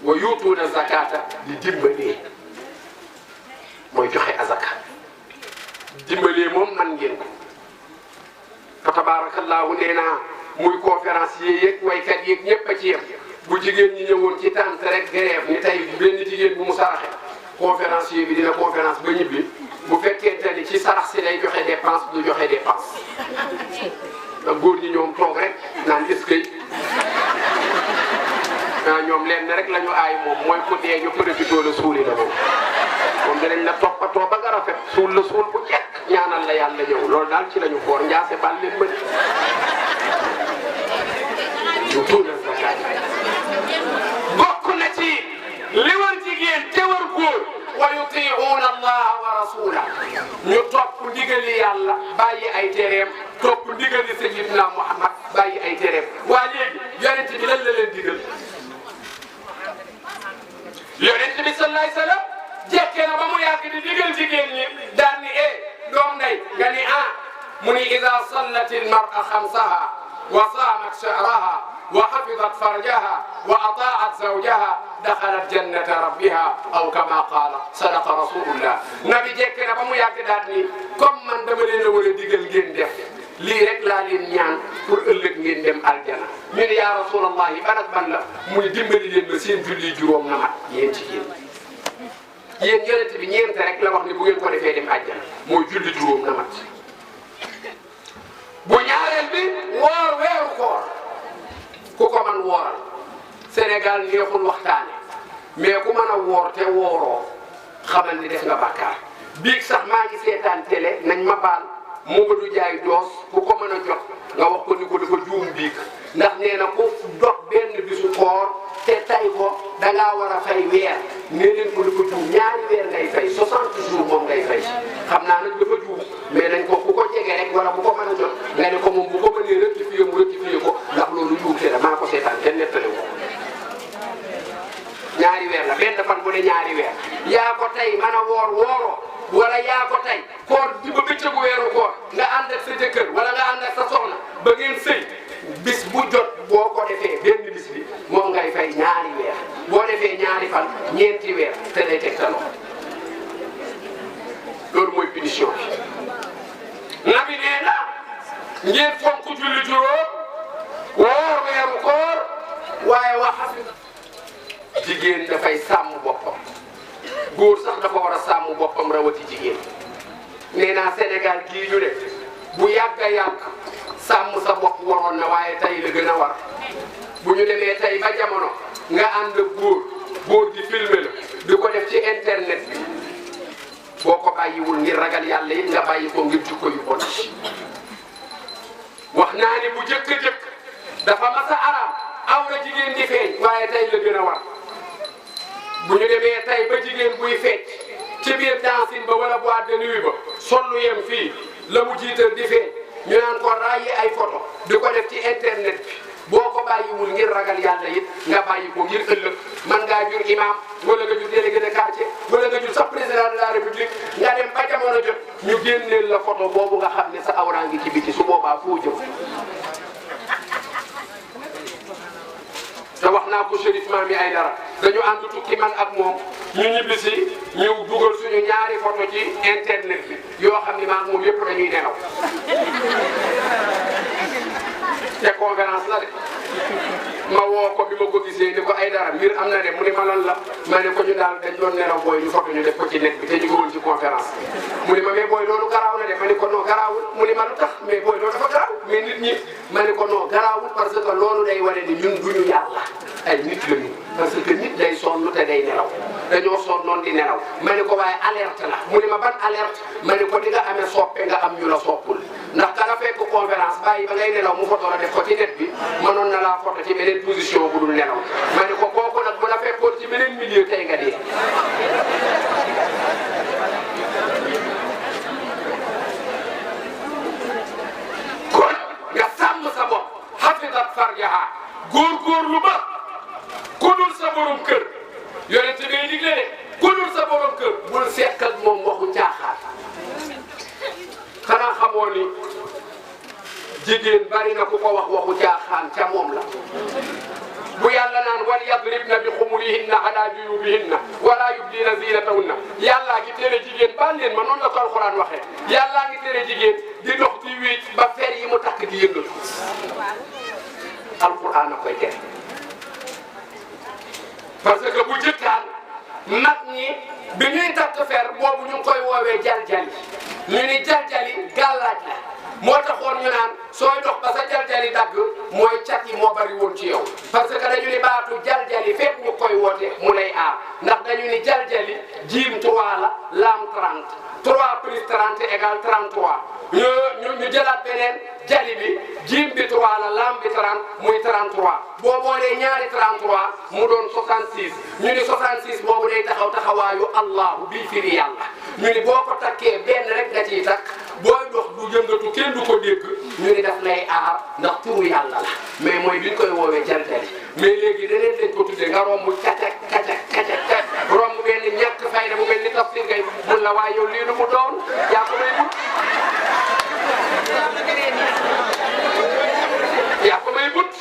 wa yuutuuna zakata di dimbalee mooy joxe azaka dimbalee moom man ngeen ko fa tabarakallahu nee naa muy conférencier yeeg waykat yeeg ñëpp a ci yem bu jigéen ñi ñëwoon ci tànt rek grève ni tey benn jigéen bu mu saraxe conférencier bi dina conférence ba ñibbi bu fekkente ni ci sarax si lay joxe dépense du joxe dépense ndax góor ñi ñoom toog rek naan est-ce que ñoom leen rek la ñu aay moom mooy ku dee ñu profité la suuli la moom danañ la toppatoo ba nga rafet suul la suul bu jekk ñaanal la yàlla ñëw loolu daal ci la ñu foor njaase bal leen mën ñu tuunal zakat bokk na ci li war jigéen te war góor wa yuti'uuna allaha wa rasulahu ñu topp ndigali yàlla bàyyi ay tereem topp ndigali sayyidina Muhammad bàyyi ay tereem waa léegi yonent bi lan la leen digal yonent bi sallallahu alayhi wa sallam jekkee na ba mu yàgg di digal jigéen ñi daan ni doom ndey nga ni mu ni ida sallat al mar'a xamsaha wa saamat shahraha wa xafidat farjaha wa ataat zawjaha daxalat jannata rabbiha aw kama qaala sadaqa rasulullah nabi jekkee na ba mu yàgg daal ni comme man dama leen a war a digal ngeen def lii rek laa leen ñaan pour ëllëg ngeen dem aljana ñu ne yaa rasulallah yi ban ak ban la muy dimbali leen ba seen julli juróom na mat yéen ci yéen yonent bi ñeent rek la wax ni bu ngeen ko defee dem aljana mooy julli juróom na mat bu ñaareel bi woor weeru koor ku ko man wooral Sénégal neexul waxtaane mais ku mën a woor te wooroo xamal ni def nga bàkkaar biig sax maa ngi seetaan télé nañ ma baal Momadou Ndiaye doos ku ko mën a jot nga wax ko ni ko dafa juum biig ndax nee na ku dox benn bisu koor te tay ko dangaa war a fay weer nee leen ko dafa juum ñaari weer ngay fay 60 jours moom ngay fay xam naa nag dafa juum mais nañ ko ku ko jege rek wala bu ko mën a jot nga ne ko moom bu ko mënee rectifier mu rectifier ko ndax loolu juumte la maa ko seetaan kenn nettali ko ñaari weer la benn fan bu ne ñaari weer yaa ko tey mën a woor wooroo wala yaa ko tey koor di ba bëccëgu weeru koor nga ànd ak sa jëkkër wala nga ànd ak sa soxna ba ngeen sëy bis bu jot boo ko defee benn bis bi moom ngay fay ñaari weer boo defee ñaari fan ñeenti weer te day teg sa loxo loolu mooy punition bi. nabi nee na ngeen fonk julli juróom woor weeru koor waaye wax jigéen dafay sàmm boppam góor sax dafa war a sàmm boppam rawati jigéen nee naa Sénégal gii ñu ne bu yàgg a yàgg sàmm sa bopp waroon na waaye tey la gën a war bu ñu demee tey ba jamono nga ànd ak góor di filmer la di ko def ci internet bi boo ko bàyyiwul ngir ragal yàlla it nga bàyyi ko ngir jukko yu bon wax naa ne bu jëkk dafa mas a araam awra jigéen di feeñ waaye tey la gën a war bu ñu demee tey ba jigéen buy fecc ci biir dancing ba wala boîte de nuit ba sollu yem fii la mu jiital di feeñ ñu naan ko raayi ay photo di ko def ci internet bi boo ko bàyyiwul ngir ragal yàlla it nga bàyyi ko ngir ëllëg man ngaa jur imam wala nga jur délégué de quartier wala nga jur sax président de la république nga dem ba jamono jot ñu génneel la photo boobu nga xam ne sa awra ngi ci biti su boobaa foo jëm. te wax naa ko Chérif Mami Aïdara dañu ànd tukki man ak moom ñu ñibbisi ñu dugal suñu ñaari photo ci internet bi yoo xam ni maag moom yëpp dañuy nelaw te conférence la de ma woo ko bi ma ko gisee ni ko Aïdara mbir am na de mu ne ma lan la ma ne ko ñu daal dañ doon nelaw booy ñu photo ñu def ko ci net bi te ñu ngi woon ci conférence mu ne ma mais booy loolu garaaw na de ma ne ko non garaawul mu ne ma lu tax mais booy loolu dafa garaaw mais nit ñi ma ne ko non garaawul parce que loolu day wane ni ñun duñu yàlla ay nit lañu parce que nit day sonn te day nelaw dañoo sonnoon di nelaw ma ne ko waaye alerte la mu ne ma ban alerte ma ne ko di nga amee soppe nga am ñu la soppul ndax ka nga fekk conférence bàyyi ba ngay nelaw mu photo la def ko ci net bi mënoon na laa photo ci beneen position bu dul nelaw ma ne ko kooku nag bu la fekkoon ci beneen milieu tey nga dee. kon nga sàmm sa bopp hafizat farjaha góorgóorlu ba ku dul sa borom kër yonent ngay digle de ku dul sa borom kër bul seq ak moom waxu caaxaan. xanaa xamoo ni jigéen bari na ku ko wax waxu caaxaan ca moom la bu yàlla naan wal yadribna bi xumurihinna ala juyubihinna wala yubdina zinatahunna yàllaa ngi tere jigéen baal leen ma noonu la ko alxuraan waxee yàllaa ngi tere jigéen di dox di wéet ba fer yi mu takk di yëngatu alxuraan a koy tere parce que bu jëkkaan mag ñi bi ñuy takk fer boobu ñu ngi koy woowee jaljali ñu ni jaljali gàllaaj la moo taxoon ñu naan sooy dox ba sa jaljali dagg mooy cat yi moo bari woon ci yow parce que dañu ni baatu jaljali fekk ñu koy woote mu lay aar ndax dañu ni jaljali jiim 3 la laam 30 3 plus 30 égale 33 ñu jëlaat beneen jali bi jiim bi 3 la laam bi 30 muy 33 boo boolee ñaari 33 mu doon 66 ñu ni 66 boobu day taxaw taxawaayu allahu bii firi yàlla ñu ni boo ko takkee benn rek nga ciy takk booy dox du yëngatu kenn du ko dégg ñu ni daf lay aar ndax turu yàlla la mais mooy bi ñu koy woowee jaljali mais léegi daneen lañ ko tuddee nga romb kacak kacak romb benn ñàkk fayda bu mel ni tafsir gay mun la waaye yow lii nu mu doon yaa ko may but yaa ko may but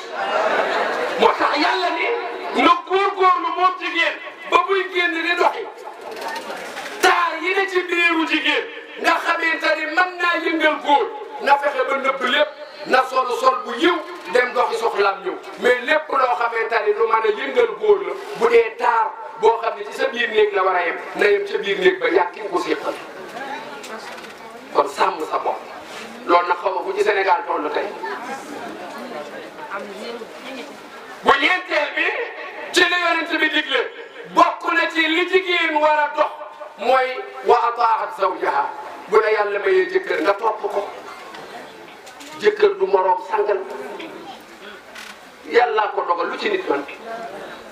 moo tax yàlla ni nga góorgóorlu moom jigéen ba buy génn di doxi taar yi ne ci biiru jigéen nga xamante ni mën naa yëngal góor na fexe ba nëbb lépp na sol bu yiw dem doxi soxlaam ñëw mais lépp loo xamante ni lu mën a yëngal góor la bu dee taar boo xam ne ci sa biir néeg la war a yem na yem ca biir néeg ba yàq ki ko séqal kon sàmm sa bopp loolu nag xaw ma fu ci Sénégal toll tey bu ñeenteel bi ci li yonent bi digle bokk na ci li jigéen war a dox mooy wa ataat zawjaha bu la yàlla mayee jëkkër nga topp ko jëkkër du moroom sangal yàllaa ko dogal lu ci nit man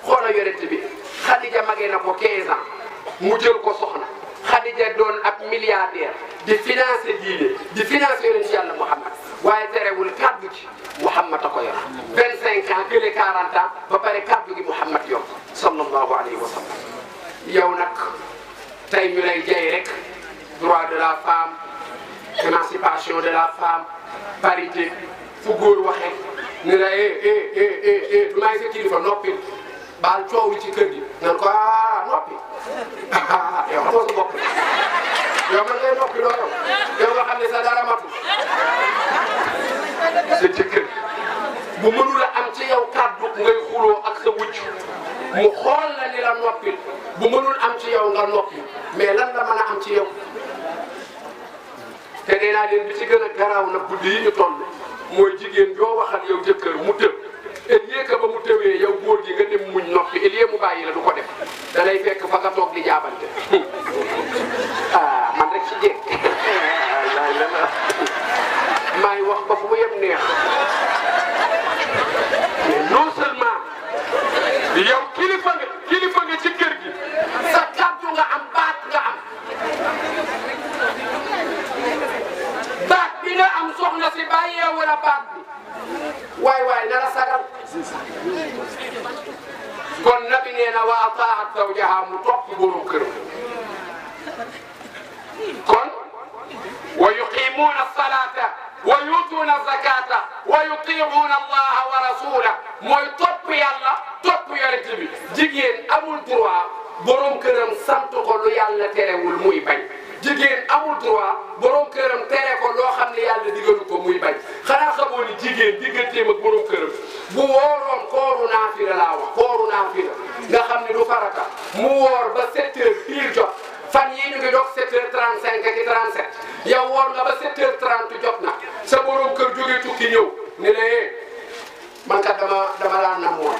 xoola yonent bi Khadija magee na ko 15 ans mu jël ko soxna Khadija doon ab milliardaire di financer diine di financer yonent yàlla Muhammad waaye terewul kaddu gi Muhammad a ko yor 25 ans kële 40 ans ba pare kaddu gi Muhammad yor sallallahu alayhi wa sallam yow nag tey ñu lay jay rek droit de la femme émancipation de la femme parité fu góor waxee ni la du may sa kilifa noppi baal coow ci kër gi nan ko noppi yow xamoo sa bopp yow man ngay noppi loo yow nga xam ne sa dara matu sa jëkkër bu mënula am ci yow kàddu ngay xuloo ak sa wujj mu xool la ni la noppi bu mënul am ci yow nga noppi mais lan la mën a am ci yow te nee naa leen bi ci gën a garaaw nag guddi yi ñu toll mooy jigéen joo waxal yow jëkkër mu tëb et que ba mu tëwee yow góor gi nga dem muñ noppi et mu bàyyi la du ko def da lay fekk fa nga toog di jaabante man rek ci jéeg maa ngi wax ba fu mu yem neex mais non seulement yow kilifa nga ci kër gi sa kàddu nga am baat nga am baat bi nga am soxna si bàyyee wala baat bi waay na la sagal kon nabi nee na wa ataat zawjaha mu topp borom kër kon wa yuqimuuna salata wa yutuuna zakata wa yutiuuna allaha wa rasulah mooy topp yàlla topp yonent bi jigéen amul droit borom këram sant ko lu yàlla terewul muy bañ jigéen amul droit borom këram tere ko loo xam ne yàlla digalu ko muy bañ xanaa xamoo ni jigéen digganteem ak borom këram bu wooroon kooru naafila laa wax kooru naafila nga xam ne du farata mu woor ba 7 heures pile jot fan yii ñu ngi doog 7h35 ak 37 yow woor nga ba 7h30 jot na sa borom kër jógee tukki ñëw ne la man kat dama laa namoon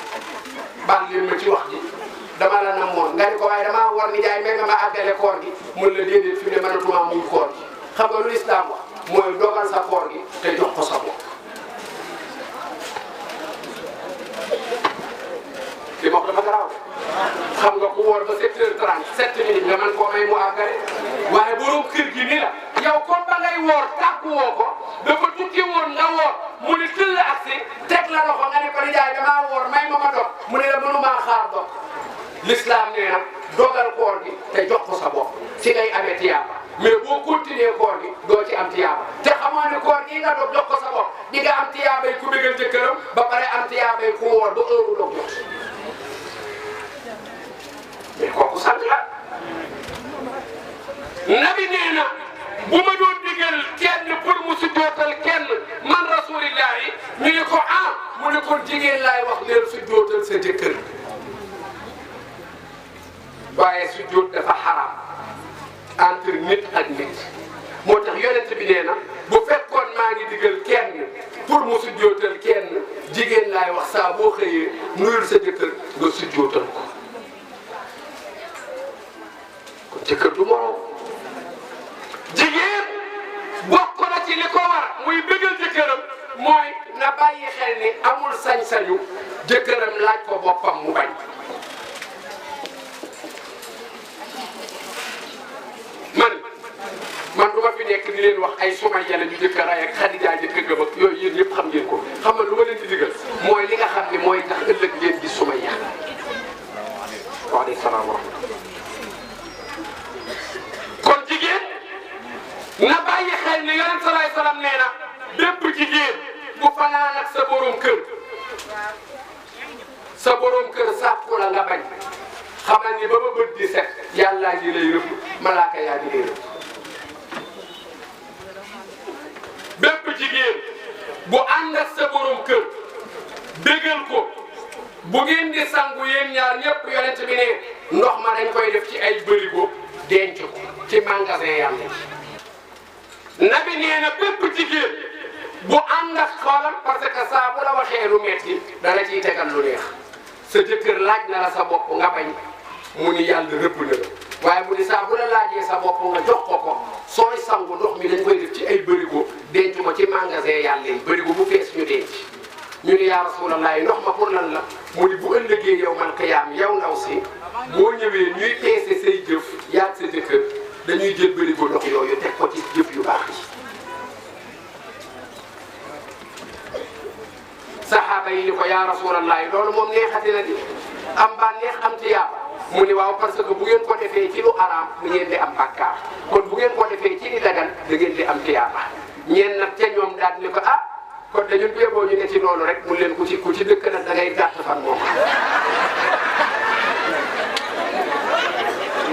woor ni jaay may nga ma àggale koor gi mun la déedéet fi ne mënatuma muñ koor gi xam nga lu lislaam wax mooy dogal sa koor gi te jox ko sa bopp. li ma wax dafa garaaw xam nga ku woor ba 7h30 7 minutes nga mën koo may mu àggale waaye borom kër gi ni la yow kon ba ngay woor tàgguwoo ko dafa tukki woon nga woor mu ni tëll agsi teg la loxo nga ne ko ni jaay damaa woor may ma dog mu ne la mënumaa xaar dog l'islam nee na dogal koor gi te jox ko sa bopp si ngay amee tiyaaba mais boo continuer koor gi doo ci am tiyaaba te xamoo ne koor gi nga dog jox ko sa bopp di nga am tiyaabay ku bégal jëkkëram ba pare am tiyaabay ku woor ba heure dog jot mais kooku sant la nabi nee na bu ma doon digal kenn pour mu sujjootal kenn man rasulillahi ñu ne ko mu ne kon jigéen laay wax leen sujjootal sa jëkkër waaye sujjoot dafa xaraam entre nit ak nit moo tax yonent bi nee na bu fekkoon maa ngi digal kenn pour mu sujjootal kenn jigéen laay wax saa boo xëyee nuyul sa jëkkër nga sujjootal ko kon jëkkër du moroom jigéen bokk na ci li ko war muy bëggal jëkkëram mooy na bàyyi xel ni amul sañ-sañu jëkkëram laaj ko boppam mu bañ man du ma fi nekk di leen wax ay Sumayya la ñu jëkkër ay ak Xadija jëkkër gëm ak yooyu yéen ñëpp xam ngeen ko xam nga lu ma leen di digal mooy li nga xam ne mooy tax ëllëg ngeen di Sumayya waaleykum salaam wa rahmatulah kon jigéen na bàyyi xel ni yonent salaay salaam nee na bépp jigéen bu fanaan ak sa borom kër sàkku la nga bañ xamal ni ba ma bët di set yàllaa ngi lay rëbb malaaka yaa ngi lay rëbb bépp jigéen bu ànd ak sa borom kër bégal ko bu ngeen di sangu yéen ñaar ñëpp yonent bi ne ndox ma dañ koy def ci ay bërigo denc ko ci magasin yàlla nabi nee na bépp jigéen bu ànd ak xoolam parce que saa bu la waxee lu metti dala ciy tegal lu neex sa jëkkër laaj na la sa bopp nga bañ mu ni yàlla rëbb na la waaye mu ni saa bu la laajee sa bopp nga jox ko ko sooy sangu ndox mi dañ koy def ci ay bërigo denc ko ci magasin yàlla yi bërigo bu fees ñu denc ñu ni yaa rasulallah ndox ma pour lan la mu ni bu ëllëgee yow man qiyaam yow ndaw si boo ñëwee ñuy peese say jëf yaag sa jëkkër dañuy jël bërigo ndox yooyu teg ko ci jëf yu baax yi saxaaba yi ni ko yaa rasulallah loolu moom neexati na di am bànneex am tiyaaba mu ni waaw parce que bu ngeen ko defee ci lu araam da ngeen di am bàkkaar kon bu ngeen ko defee ci li dagan da ngeen di am tiyaaba ñeen nag ca ñoom daal ni ko kon dañu boo ñu ne ci loolu rek mu leen ku ci dëkk nag da ngay gàtt fan moom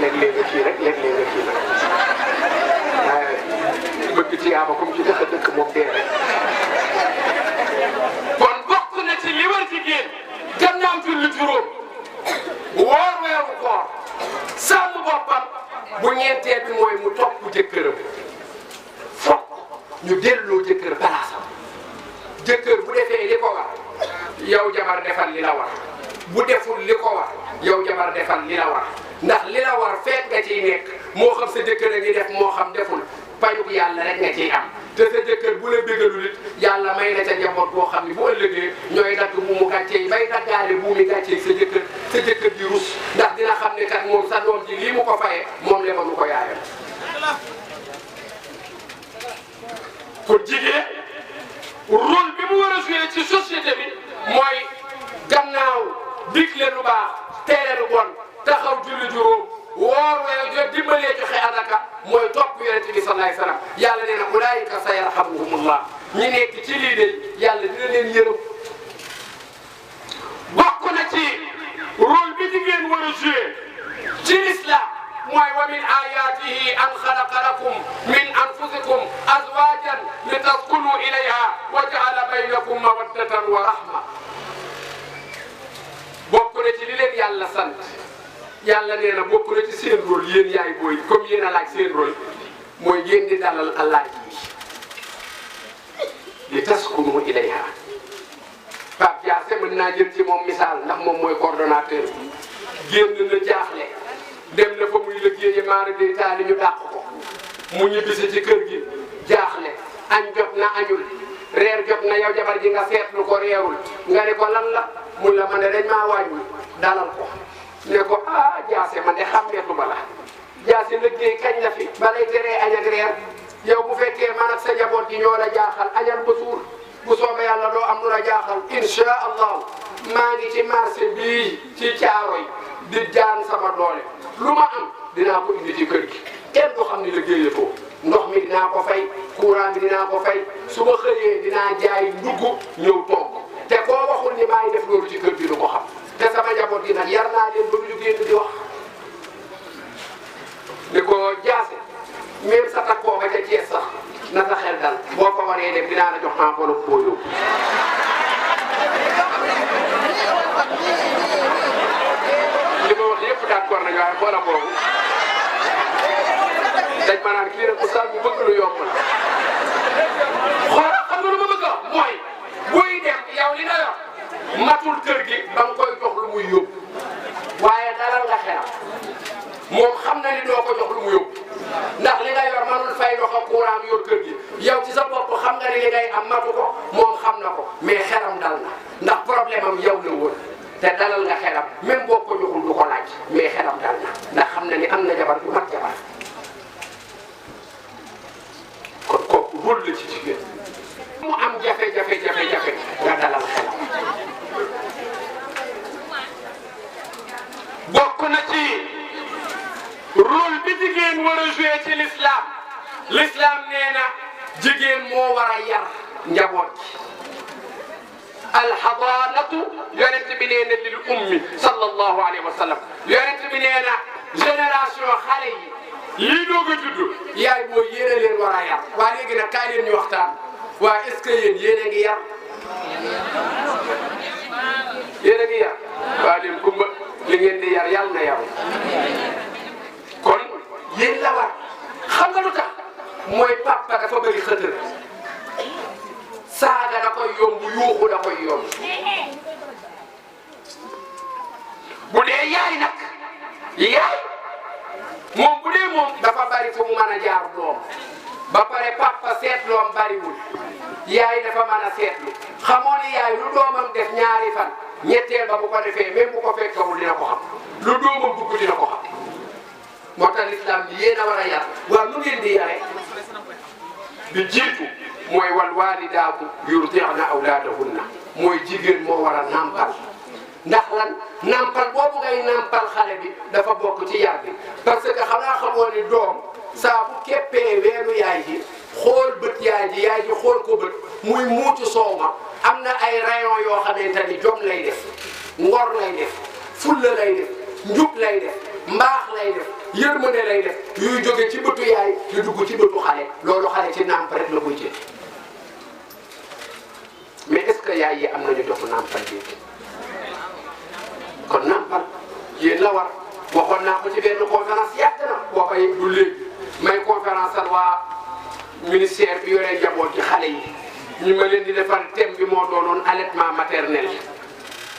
léeg-léeg nga kii rek léeg-léeg nga kii nag waaye bëgg tiyaaba comme ci dëkk moom dee rek kon bokk na ci li war jigéen gannaaw julli juróom woor weeru koor sàmm boppam bu ñeenteel bi mooy mu topp jëkkëram fokk ñu delloo jëkkër palaasam jëkkër bu defee li ko war yow jabar defal li la war bu deful li ko war yow jabar defal li la war ndax li la war fekk nga ciy nekk moo xam sa jëkkër a ngi def moo xam deful payuk yàlla rek nga ciy am te sa jëkkër bu la bégalul it yàlla may na ca njaboot boo xam ne bu ëllëgee ñooy dagg buumu gàcce yi bay daggaale buumi gàcce yi sa jëkkër di rus ndax dina xam ne kat moom sa doom ji lii mu ko fayee moom lebalu ko yaayam kon jigéen rôle bi mu war a joué ci société bi mooy gannaaw digle lu baax tere lu bon taxaw julli juróom woor weeru dimbalee joxe adaka mooy topp yonent bi sallallahu alayhi wasallam yàlla nee na ulaayika sayarhamuhumullah ñi nekk ci lii de yàlla dina leen yërëm bokk na ci rôle bi jigéen war a joué ci l'islam mooy wa min ayatihi an xalaqa lakum min anfusikum azwajan litaskunu ilayha wa jaala baynakum mawaddatan wa rahma bokk na ci li leen yàlla sant yàlla nee na bokk na ci seen rôle yéen yaay booy comme yéen a laaj seen rôle mooy ngeen di dalal Allah ji li taskunu ilayha Pape Diassé mën naa jël ci moom misaal ndax moom mooy coordonnateur bi génn na jaaxle dem na fa muy liggéeyi maara day taali ñu dàq ko mu ñibbisi ci kër gi jaaxle añ jot na añul reer jot na yow jabar ji nga seetlu ko reerul nga ne ko lan la mun la man de dañ maa wàññi dalal ko ne ko ah jaase man de xàmmeetuma la jaase liggéey kañ la fi balay teree añ ak reer yow bu fekkee man ak sa njaboot gi ñoo la jaaxal añal ba suur bu soobee yàlla doo am lu la jaaxal insha allahu maa ngi ci marché bii ci Caaroy di jaan sama doole lu ma am dinaa ko indi ci kër gi kenn du xam ni liggéeyatoo ndox mi dinaa ko fay courant bi dinaa ko fay su ma xëyee dinaa jaay ndugg ñëw togg te koo waxul ni maa ngi def loolu ci kër gi du ko xam te sama njaboot gi nag yar naa leen ba ñu génn di wax ni ko jaase même sa takkoo ba ca Thiès sax na sa xel dal boo ko waree dem dinaa la jox enveloppe boo yóbbu li ma wax yëpp d'accord nañu waaye xoola boobu dañ ma naan kii rek oustaz bu bëgg lu yomb la xoola xam nga lu ma bëgg a mooy buy dem yow li nga yor matul kër gi ba nga koy jox lu muy yóbbu waaye dalal nga xelam moom xam na ni doo ko jox lu mu yóbbu ndax li nga yor manul fay ndox ak courant yor kër gi yow ci sa bopp xam nga ni li ngay am matu ko moom xam na ko mais xelam dal na ndax problème am yow la woon te dalal nga xelam même boo ko joxul du ko laaj mais xelam dal na ndax xam na ni am na jabar bu mat jabar kon kooku rôle la ci jigéen mu am jafe-jafe nga dalal xelam bokk na ci rôle bi jigéen war a joué ci l'islam nee na jigéen moo war a yar njaboot gi alxadaanatu yonent bi nee na lil ummi sallallahu alayhi wa sallam yonent bi nee na génération xale yi lii doog a judd yaay boo yéene leen war a yar waa léegi nag kaay leen ñu waxtaan waa est-ce que yéen a ngi yar yéen a ngi yar waa leen kumba li ngeen di yar yàlla na yaru kon yéen la war xam nga lu tax mooy papa dafa bëri xëtër saaga da koy yomb yuuxu da koy yomb bu dee yaay nag yaay moom bu dee moom dafa bari fu mu mën a jaar doom ba pare papa seetloom bariwul yaay dafa mën a seetlu xamoo ni yaay lu doomam def ñaari fan ñetteel ba bu ko defee même bu ko fekkewul dina ko xam lu doomam dugg dina ko xam moo tax l'islam bi yéen a war a yar waaw nu ngeen di yare bi jiitu mooy wal waalidaatu yurdi'na awlaadahunna mooy jigéen moo war a nampal ndax lan nampal boobu ngay nampal xale bi dafa bokk ci yar bi parce que xanaa xamoo ni doom saa bu keppee weenu yaay ji xool bët yaay ji xool ko bët muy muucu soow ma am na ay rayon yoo xamante ni jom lay def ngor lay def fulla lay def njub lay def mbaax lay def yërmande lay def yuy jóge ci bëtu yaay di dugg ci bëtu xale loolu xale ci nàmp rek la koy jël mais est-ce que yaay yi am nañu jotu nàmpal léegi kon nàmpal yéen la war waxoon naa ko ci benn conférence yàgg na boo koy du léegi may conférence al waa ministère bi yoree njaboot ci xale yi ñu ma leen di defal thème bi moo doonoon allaitement maternel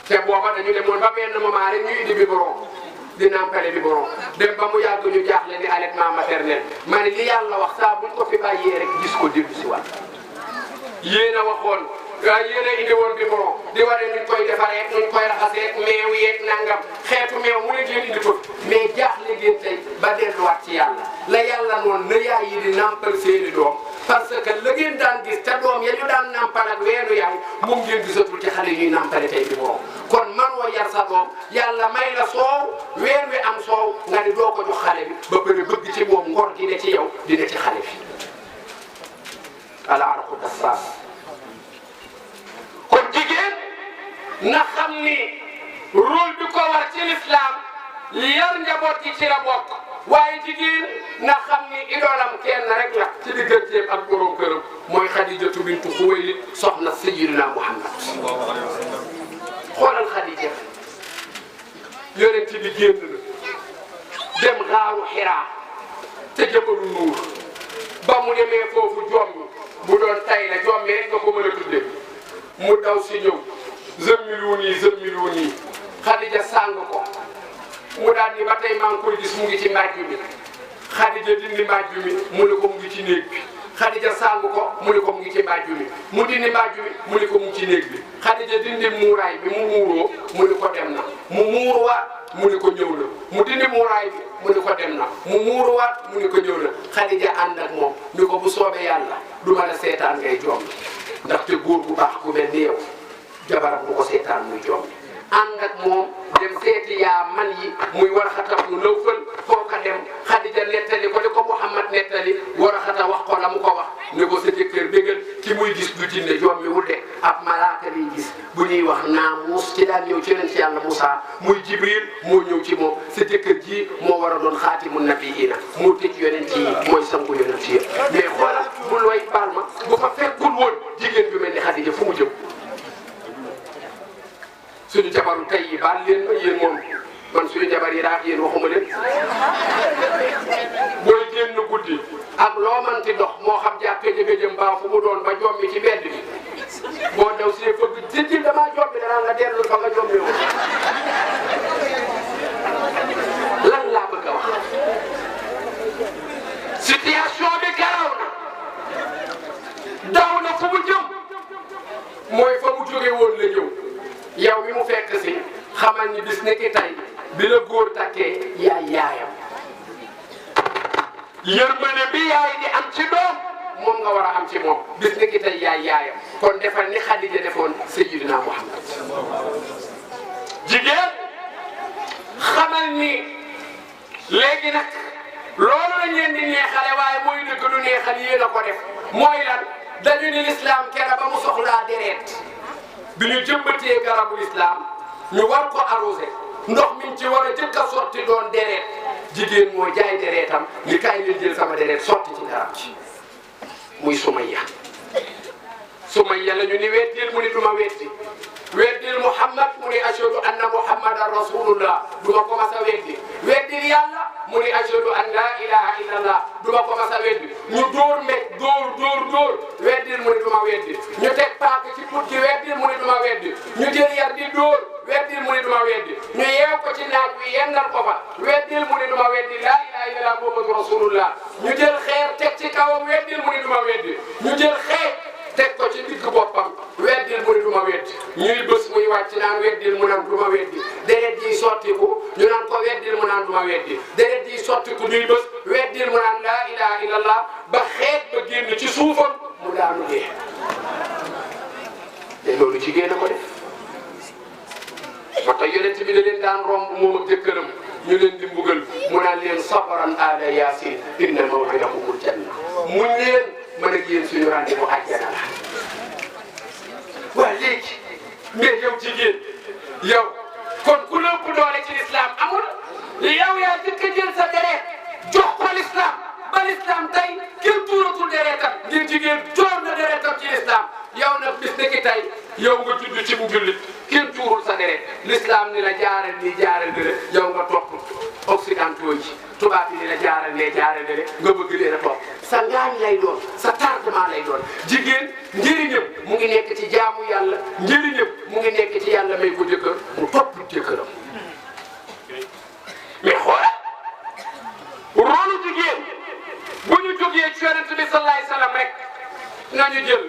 te booba dañu demoon ba benn moment rek ñu indi biberon di nampale biberon dem ba mu yàgg ñu jaaxle ni allaitement maternel ma ne li yàlla wax saa buñ ko fi bàyyee rek gis ko dellu si waat yéen a waxoon waaye yéen a indi woon biberon di waree nuñ koy defaree nuñ koy raxasee meew yeeg nangam xeetu meew mu ne ngeen indi ko mais jaaxle ngeen tey ba delluwaat ci yàlla la yàlla noonu na yaay yi di nampal seeni doom parce que la ngeen daan gis te doom ya ñu daan nampal ak weenu yaay moom ngeen gisatul ci xale ñuy nampale tey biberon kon man woo yar sa doom yàlla may la soow ween wi am soow nga ni doo ko jox xale bi ba pare bëgg ci moom ngor gi ne ci yow di ne ci xale bi ala araqu dassaas kon jigéen na xam ni rôle bi ko war ci l'islam yar njaboot yi ci la bokk waaye jigéen na xam ni idoolam kenn rek la ci digganteem ak borom këram mooy Xadijatu bintu Xuwaylid soxna Sayyidina Muhammad xoolal Xadija yonent bi génn na dem xaaru Xiraa te Jabalu Nuur ba mu demee foofu jommi bu doon tay la jommi rek nga ko mën a tudde mu daw si ñëw zëmmiluun yi Xadija sàng ko mu daal ni ba tey maa ngi koy gis mu ngi ci mbaaj mi Xadija dindi mbaaj mi mu ne ko mu ngi ci néeg bi Xadija sàng ko mu ne ko mu ngi ci mbaaj mi mu dindi mbaaj mi mu ne ko mu ngi ci néeg bi Xadija dindi muuraay bi mu muuroo mu ne ko dem na mu muuruwaat mu ne ko ñëw na mu dindi muuraay bi mu ne ko dem na mu muuruwaat mu ne ko ñëw na Xadija ànd ak moom ni ko bu soobee yàlla du ma la seetaan ngay joom ndaxte góor bu baax ku mel ni yow jabaram du ko seetaan muy joom ànd ak moom dem seeti yaa man yi muy Warxata mu Nawfal kooka dem Xadija nettali ko li ko Muhammad nettali Warxata wax ko la mu ko wax ne ko sa jëkkër déggal ki muy gis du jinne joom mi wute ab malaaka liy gis bu ñuy wax Naamuus ci daan ñëw ci yonent Yàlla Moussa muy Jibril moo ñëw ci moom sa jëkkër ji moo war a doon xaatimu nabiyiina moo tëj yonent yi mooy sangu yonent yi mais xoolal bu looy baal ma bu fa fekkul woon jigéen bi mel ni Xadija fu mu jëm suñu jabaru tey yi baal leen ma yéen moom man suñu jabar yi raak yéen waxuma leen booy génn guddi ak loo manti dox moo xam jàkkee jëga jëm baa fu mu doon ba jommi ci mbedd bi boo daw see fëgg jëjji damaa jommi danaa nga dellu fa nga jommi woon lan laa bëgg a wax situation bi garaw na daw na fu mu jëm mooy fa mu jóge woon la ñëw yow mi mu fekk si xamal ni bis nekki tey bi la góor takkee yaay yaayam yërmande bi yaay di am ci doom moom nga war a am ci moom bis nekki tey yaay yaayam kon defal ni Xadija defoon Sayyidina Muhammad jigéen xamal ni léegi nag loolu la ngeen di neexale waaye mooy dëgg du neexal yéen a ko def mooy lan dañu ni lislaam kera ba mu soxlaa deret bi ñu jëmbatee garabu islam ñu war ko arrosé ndox mi ci war a jëkk a sotti doon deret jigéen moo jaay deretam ni kaay leen jël sama deret sotti ci garab ci muy Sumayya la ñu ni weddil mu ni duma weddil Muhammad mu ni ashhadu anna Muhammadan rasulullah duma ko mas a weddil yàlla mu ni ashhadu an la ilaha illallah duma ko mas a weddi ñu dóor mbéj dóor weddil mu ni duma weddi ñu teg paaka ci put gi weddil mu ni duma weddi ñu jël yar di dóor weddil mu ni duma weddi ñu yeew ko ci naaj wi yendal ko fa weddil mu ni duma weddi la ilaha illallah muhammadu rasulullah ñu jël xeer teg ci kawam weddil mu ni duma weddi ñu jël xeer teg ko ci digg boppam weddil mu ni duma weddi ñuy bés muy wàcc naan weddil mu naan duma weddi deret ji sottiku ñu naan ko weddil mu naan duma weddi deret ji sottiku ñuy bés weddil mu naan laa ilaha illallah ba xeet ba génn ci suufam mu daanu dee te loolu jigéen a ko def moo tax yonent bi da leen daan romb moom ak jëkkëram ñu leen di mbugal mu naan leen sabran ala yaasin inna maw'idakumul janna muñ leen mën ak yéen suñu rendez-vous àjjana la waaw léegi mais yow jigéen yow kon ku lépp doole ci l'islam amul yow yaa jëkk a jël sa deret jox ko l'islam ba l'islam tey kenn tuuratul deretam ngir jigéen joor na deretam ci l'islam yow nag bis ni ki tey yow nga judd ci mu jullit kenn tuurul sa deret l'islam ni la jaaral nii jaaral dële yow nga topp occidentaux yi tubaab yi ni la jaaral ne jaaral dële nga bëgg leen a topp sa ngaañ lay doon sa tardement lay doon jigéen njëriñam mu ngi nekk ci jaamu yàlla njëriñam mu ngi nekk ci yàlla may ko jëkkër mu topp jëkkëram mais xoolal rôlu jigéen bu ñu jógee ci yonent bi sallallahu alayhi wasallam rek nañu jël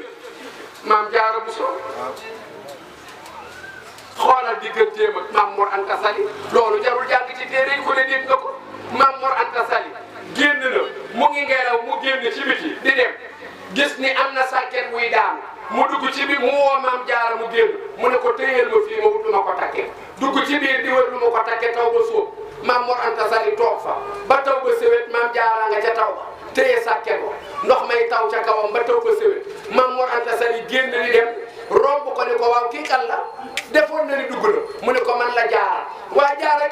maam Jaara Buso xoolal digganteem ak maam Mor Anta Sali loolu jarul jàng ci téere yi ku ne dégg nga ko maam Mor Anta Sali génn na mu ngi ngelaw mu génn ci biti di dem gis ni am na sàkket wuy daan mu dugg ci biir mu woo maam Jaara mu génn mu ne ko téyeel ma fii ma wut lu ma ko takkee dugg ci biir di wër lu ma ko takkee taw ba sóob maam Mor Anta Sali toog fa ba taw ba sewet maam Jaara nga ca taw ba téye sàkket ko ndox may taw ca kawam ba taw ba sewet maam Mor Anta Sali génn di dem romb ko ne ko waaw kii kan la defoon na ni dugg na mu ne ko man la Jaara waa Jaara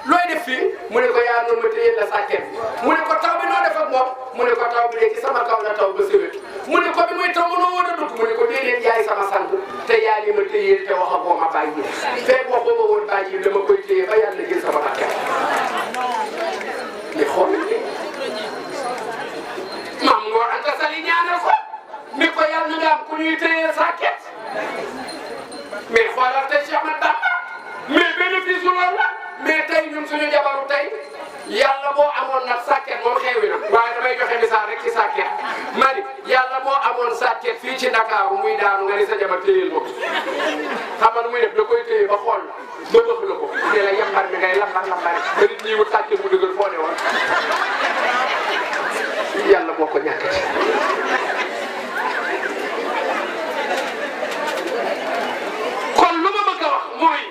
looy def fii mu ne ko yaa noonu ma téye la sàkket mu ne ko taw bi noo def ak moom mu ne ko taw bi de ci sama kaw la taw ba sewet mu ne ko bi muy taw mënoo woon a dugg mu ne ko déedéet yaay sama sant te yaa ni ma téye te wax ak boo ma bàyyi fekk waxoo ma woon bàyyi dama koy téye ba yàlla jël sama bakkan mais xool maam Mor Anta Sali ñaanal ko ni ko yàlla na nga am ku ñuy téye sàkket mais xoolal tey Cheikh Ahmadou Bamba mais bénéfice loolu la mais tey ñun suñu jabaru tey yàlla boo amoon nag sàkket moom xewi na waaye damay joxe misaal rek ci sàkket ma ni yàlla boo amoon sàkket fii ci Ndakaaru muy daanu nga ni sa jabar téyel ma ko xam nga nu muy def da koy téye ba xool ba bëgg la ko ne la yambar mi ngay lambar ba nit ñi wut sàkket mu dëgër foo ne woon yàlla boo ko ñàkkati kon lu ma bëgg a wax mooy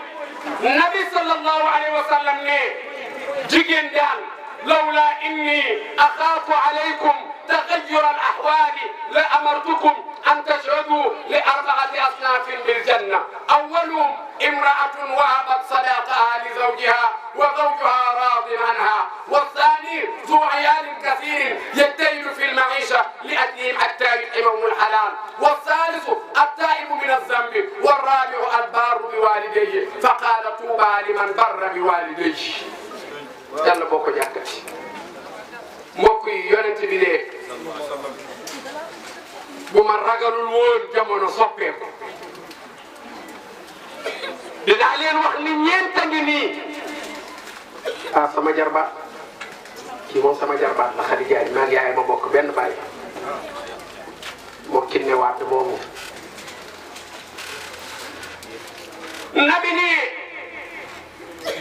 nabi sallallahu alayhi wa sallam ne jigéen daal lawla inni axaafu alaykum تغير الأحوال لأمرتكم أن تشهدوا لأربعة أصناف بالجنة أولهم امرأة وهبت صداقها لزوجها وزوجها راض عنها والثاني ذو عيال كثير يجتهد في المعيشة لأجلهم حتى يطعمهم الحلال والثالث التائب من الذنب والرابع البار بوالديه فقال طوبى لمن بر بوالديه يلا بوكو جاكتي mbokk yi yonent bi ne bu ma ragalul woon jamono soppeeku dinaa leen wax ni ñeent a ngi nii ah sama jarbaat kii moom sama jarbaat la Xadi Jaay maa ngi yaay ma bokk benn baay moo kinne waat moomu nabi ni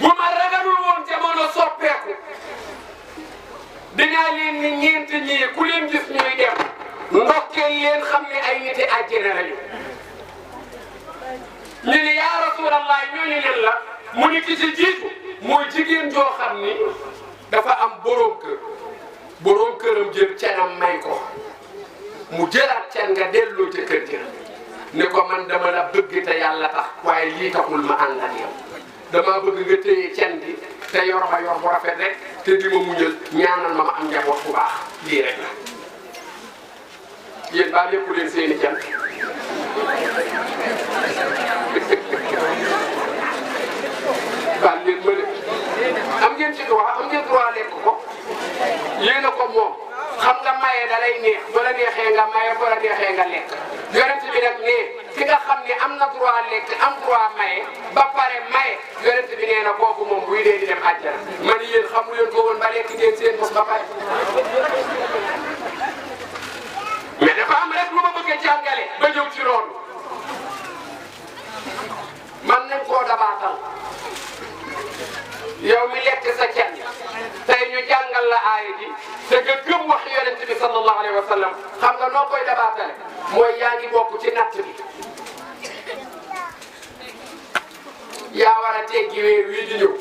bu ma ragalul woon jamono soppeeku dinaa leen ni ñeent ñii ku leen gis ñuy dem ndokkeel leen xam ne ay niti àjjana lañu ñu ne yaa rasulallah ñooñu leen la mu ni ki ci jiitu mooy jigéen joo xam ni dafa am borom këram jël cenam may ko mu jëlaat cen nga delloo ca kër ja ne ko man dama la bëgg te yàlla tax waaye lii taxul ma ànd ak yow dama bëgg nga téye cen bi te yor ma yor bu rafet rek te di ma muñal ñaanal ma am njaboot bu baax lii rek la yéen baa lépp leen seeni cen baal leen ma de am ngeen ci droit lekk ko yéen a ko moom xam nga maye da lay neex bu la neexee nga maye bu la neexee nga lekk yonent bi nag ne ki nga xam ne am na droit lekk am droit maye ba pare maye yonent bi nee na kooku moom buy dee di dem àjjana man yéen xamu leen ko woon ba lekk ngeen seen bos ba pare mais dafa am rek lu ma bëgg a jàngale ba ñëw ci loolu man nañ koo dabaatal yow mi lekk sa cen tey ñu jàngal la aaya ji te nga gëm wax yonent bi sallallahu alayhi wa sallam xam nga noo koy dabaatale mooy yaa ngi bokk ci natt bi yaa war a teggi weer wii di ñëw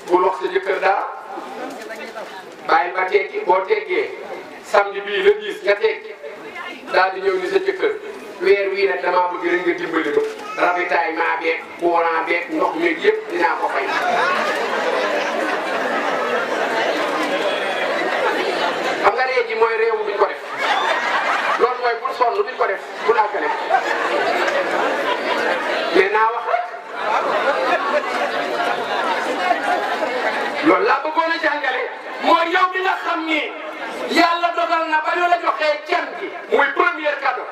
bul wax sa jëkkër dara bàyyi ba teggi boo teggee samedi bii la 10 nga teggi daal di ñëw ni sa jëkkër weer wii nag damaa bëgg rek nga dimbali ma ravitaillement beeg courant beeg ndox meeg yëpp dinaa ko fay. xam nga réew ji mooy réew mi duñ ko def loolu mooy bul sonn duñ ko def bul àggale mais naa wax rek loolu laa bëggoon a jàngale mooy yow mi nga xam ni yàlla dogal na ba ñu la joxee cen gi muy premier cadeau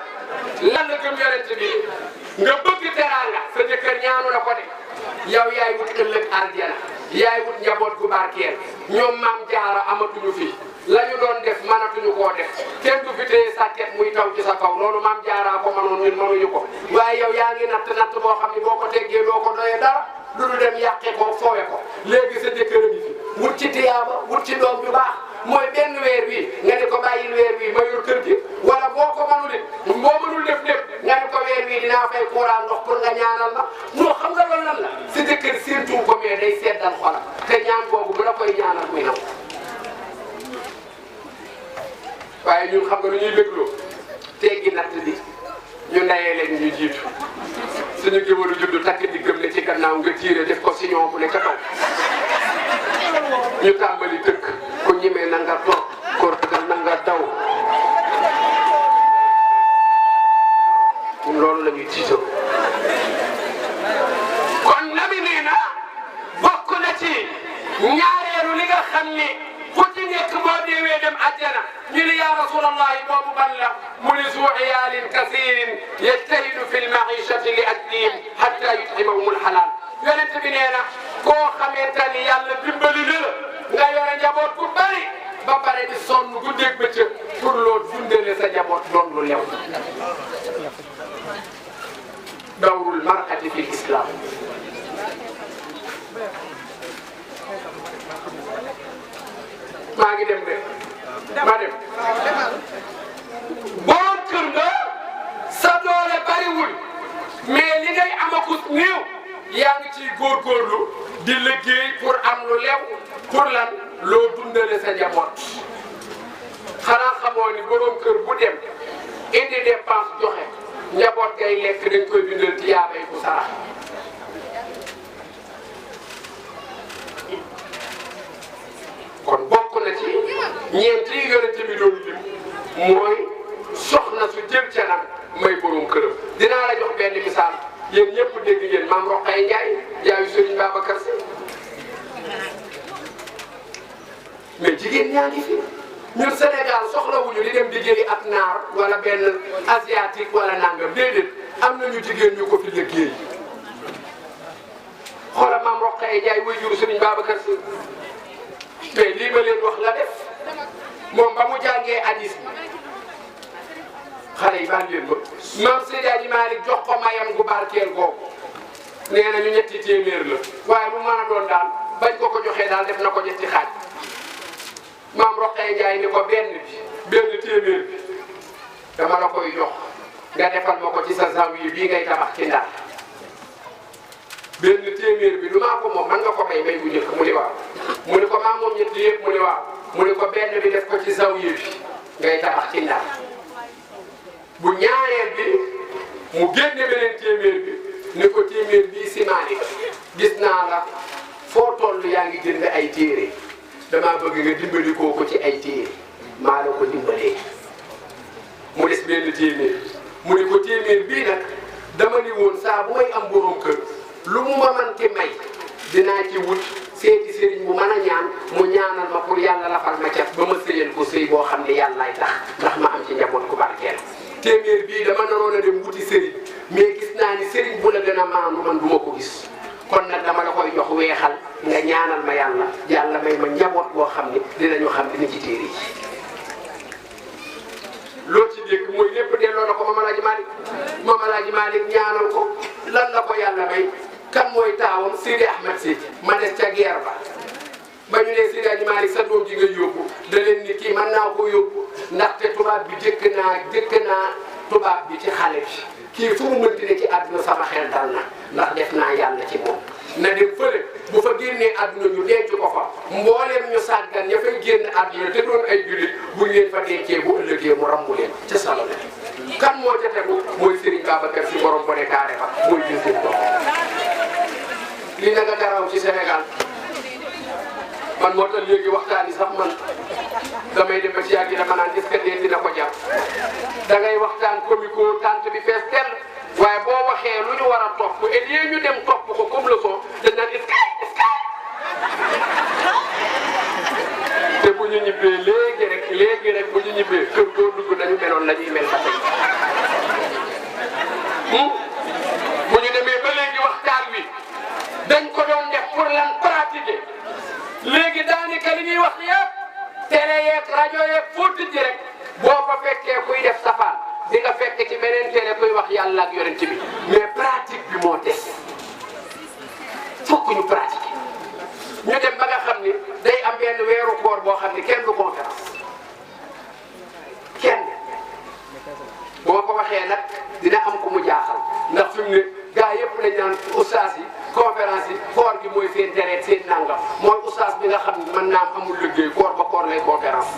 lan la gëm yonent bi nga bëgg teraanga sa jëkkër ñaanu la ko de yow yaay wut ëllëg aljana yaay wut njaboot gu barkeel ñoom maam jaara amatuñu fi la ñu doon def mënatuñu koo def kenn du fi téye sàkket muy taw ci sa kaw loolu maam jaaraa ko mënoon ñun mënuñu ko waaye yow yaa ngi natt boo xam ne boo ko teggee doo ko doyee dara du dem yàqe ko foowe ko léegi sa jëkkër a ngi fi wut ci tiyaaba wut ci doom ju baax mooy benn weer wi nga ne ko bàyyil weer wi ma yor kër gi wala boo ko mënul it boo mënul def lépp nga ne ko weer wi dinaa fay courant ndox pour nga ñaanal ma non xam nga loolu lan la sa jëkkër surtout ko mais day seddal xolam te ñaan boobu bu la koy ñaanal muy naw waaye ñun xam nga lu ñuy bégloo teggi natt bi ñu ndayee leen ñu jiitu suñu géwalu juddu takk di gëm ne ci gannaaw nga tiire def ko siñon bu ne ca kaw ñu tàmbali tëkk ku ñemee na nga toog ko ragal na nga daw loolu la ñuy tiitoo kon nabi nee na bokk na ci ñaareelu li nga xam ni ku ci nekk boo deewee dem àjjana ñu ne yaa rasulallahi boobu ban la mu ne zu iyaalin kasirin yajtahidu fi lmaishati li ajlihim hatta yut'imahum alhalal yonent bi nee na koo xamante ni yàlla dimbali na la nga yore njaboot bu bari ba pare di sonn guddeeg bëccëg pour loo dundale sa njaboot doon lu lew dawrul mar'ati fil islam maa ngi dem de ma dem boo kër nga sa doole bariwul mais li ngay amakut néew yaa ngi ciy góorgóorlu di liggéey pour am lu lew pour lan loo dundale sa njaboot xanaa xamoo ni borom kër bu dem indi dépense joxe njaboot ngay lekk dañ koy bindal tiyaabay bu sarax kon bokk na ci ñeent yi yonent bi doon lim mooy soxna su jël ca nag may borom këram dinaa la jox benn misaal yéen ñëpp dégg ngeen maam Roqay Njaay yaayu Sëriñ Babacar Si mais jigéen ñaa ngi fi ñun Sénégal soxlawuñu di dem di jëli ak naar wala benn asiatique wala nangam déedéet am nañu jigéen ñu ko fi liggéey xoolal maam Roqay Njaay waajuru Sëriñ Babacar Si mais lii ma leen wax la def moom ba mu jàngee hadis bi xale yi baal leen ma maam Seydi Hadji Malick jox ko mayam gu barkeel googu nee na ñu ñetti téeméer la waaye mu mën a doon daal bañ ko ko joxee daal def na ko ñetti xaaj maam Roqay Njaay ni ko benn téeméer bi dama la koy jox nga defal ma ko ci sa zawiya bii ngay tabax ci Ndar benn téeméer bi du maa ko moom man nga ko may bu njëkk mu ni waaw mu ni ko maa moom ñetti yëpp mu ni waaw mu ni ko benn bi def ko ci zawiya bi ngay tabax ci Ndar bu ñaareel bi mu génne beneen téeméer bi ni ko téeméer bii si Malick gis naa la foo toll yaa ngi jënd ay téere damaa bëgg nga dimbali ko ci ay téere maa la ko dimbalee mu des benn téeméer mu ni ko téeméer bii nag dama ni woon saa bu may am borom kër lu mu ma manti may dinaa ci wut seeti sëriñ bu mën a ñaan mu ñaanal ma pour yàlla lafal ma cat ba ma sëyal ko sëy boo xam ne yàllaay tax ndax ma am ci njaboot ku barkeel téeméer bii dama naroon a dem wuti sëriñ mais gis naa ni sëriñ bu la gën a maandu man du ma ko gis kon nag dama la koy jox weexal nga ñaanal ma yàlla may ma njaboot boo xam ne dinañu xam dina ci téere yi loo ci dégg mooy lépp delloo na ko Mame El Hadji Malick ñaanal ko lan la ko yàlla may kan mooy taawam Sidi Ahmed Si ma des ca guerre ba ñu ne Sidi Hadji Malick sa doom ji nga yóbbu da leen ni kii mën naa ko yóbbu ndaxte tubaab bi jëkk naa tubaab bi ci xale bi kii fu mu mënti ne ci àdduna sama xel dal na ndax def naa yàlla ci moom na dem fële bu fa génnee àdduna ñu denc ko fa mbooleem ñu sàggan ña fay génn àdduna te doon ay jullit buñ leen fa dencee bu ëllëgee mu rambu leen ca salo la kan moo ca tegu mooy Serigne Babacar Si borom bone carré ba mooy jël seen bopp li na nga garaw ci Sénégal man moo tax léegi waxtaan yi sax man damay dem ba ci yàgg dama naan est-ce que dee dina ko jar da ngay waxtaan comico tant bi fees tell waaye boo waxee lu ñu war a topp et lieu ñu dem topp ko comme leçon dañ naan est-ce que te bu ñu ñibbee léegi rek bu ñu ñibbee kër goo dugg nañu meloon la ñuy mel ba tey bu ñu demee ba léegi waxtaan wi dañ ko doon def pour lan pratiquer léegi daanaka li ñuy wax yëpp télé yeeg rajo yeeg foo tijji rek boo fa fekkee kuy def safaan di nga fekk ci beneen télé kuy wax yàlla ak yonent bi mais pratique bi moo des fokk ñu pratiquer ñu dem ba nga xam ni day am benn weeru koor boo xam ni kenn du conférence kenn bu ma ko waxee nag dina am ku mu jaaxal ndax fi mu ne gaa yëpp lañ naan ustaas yi conférence yi koor gi mooy seen deret seen nangam mooy ustaas bi nga xam ne mën naa amul liggéey koor ba koor lay conférence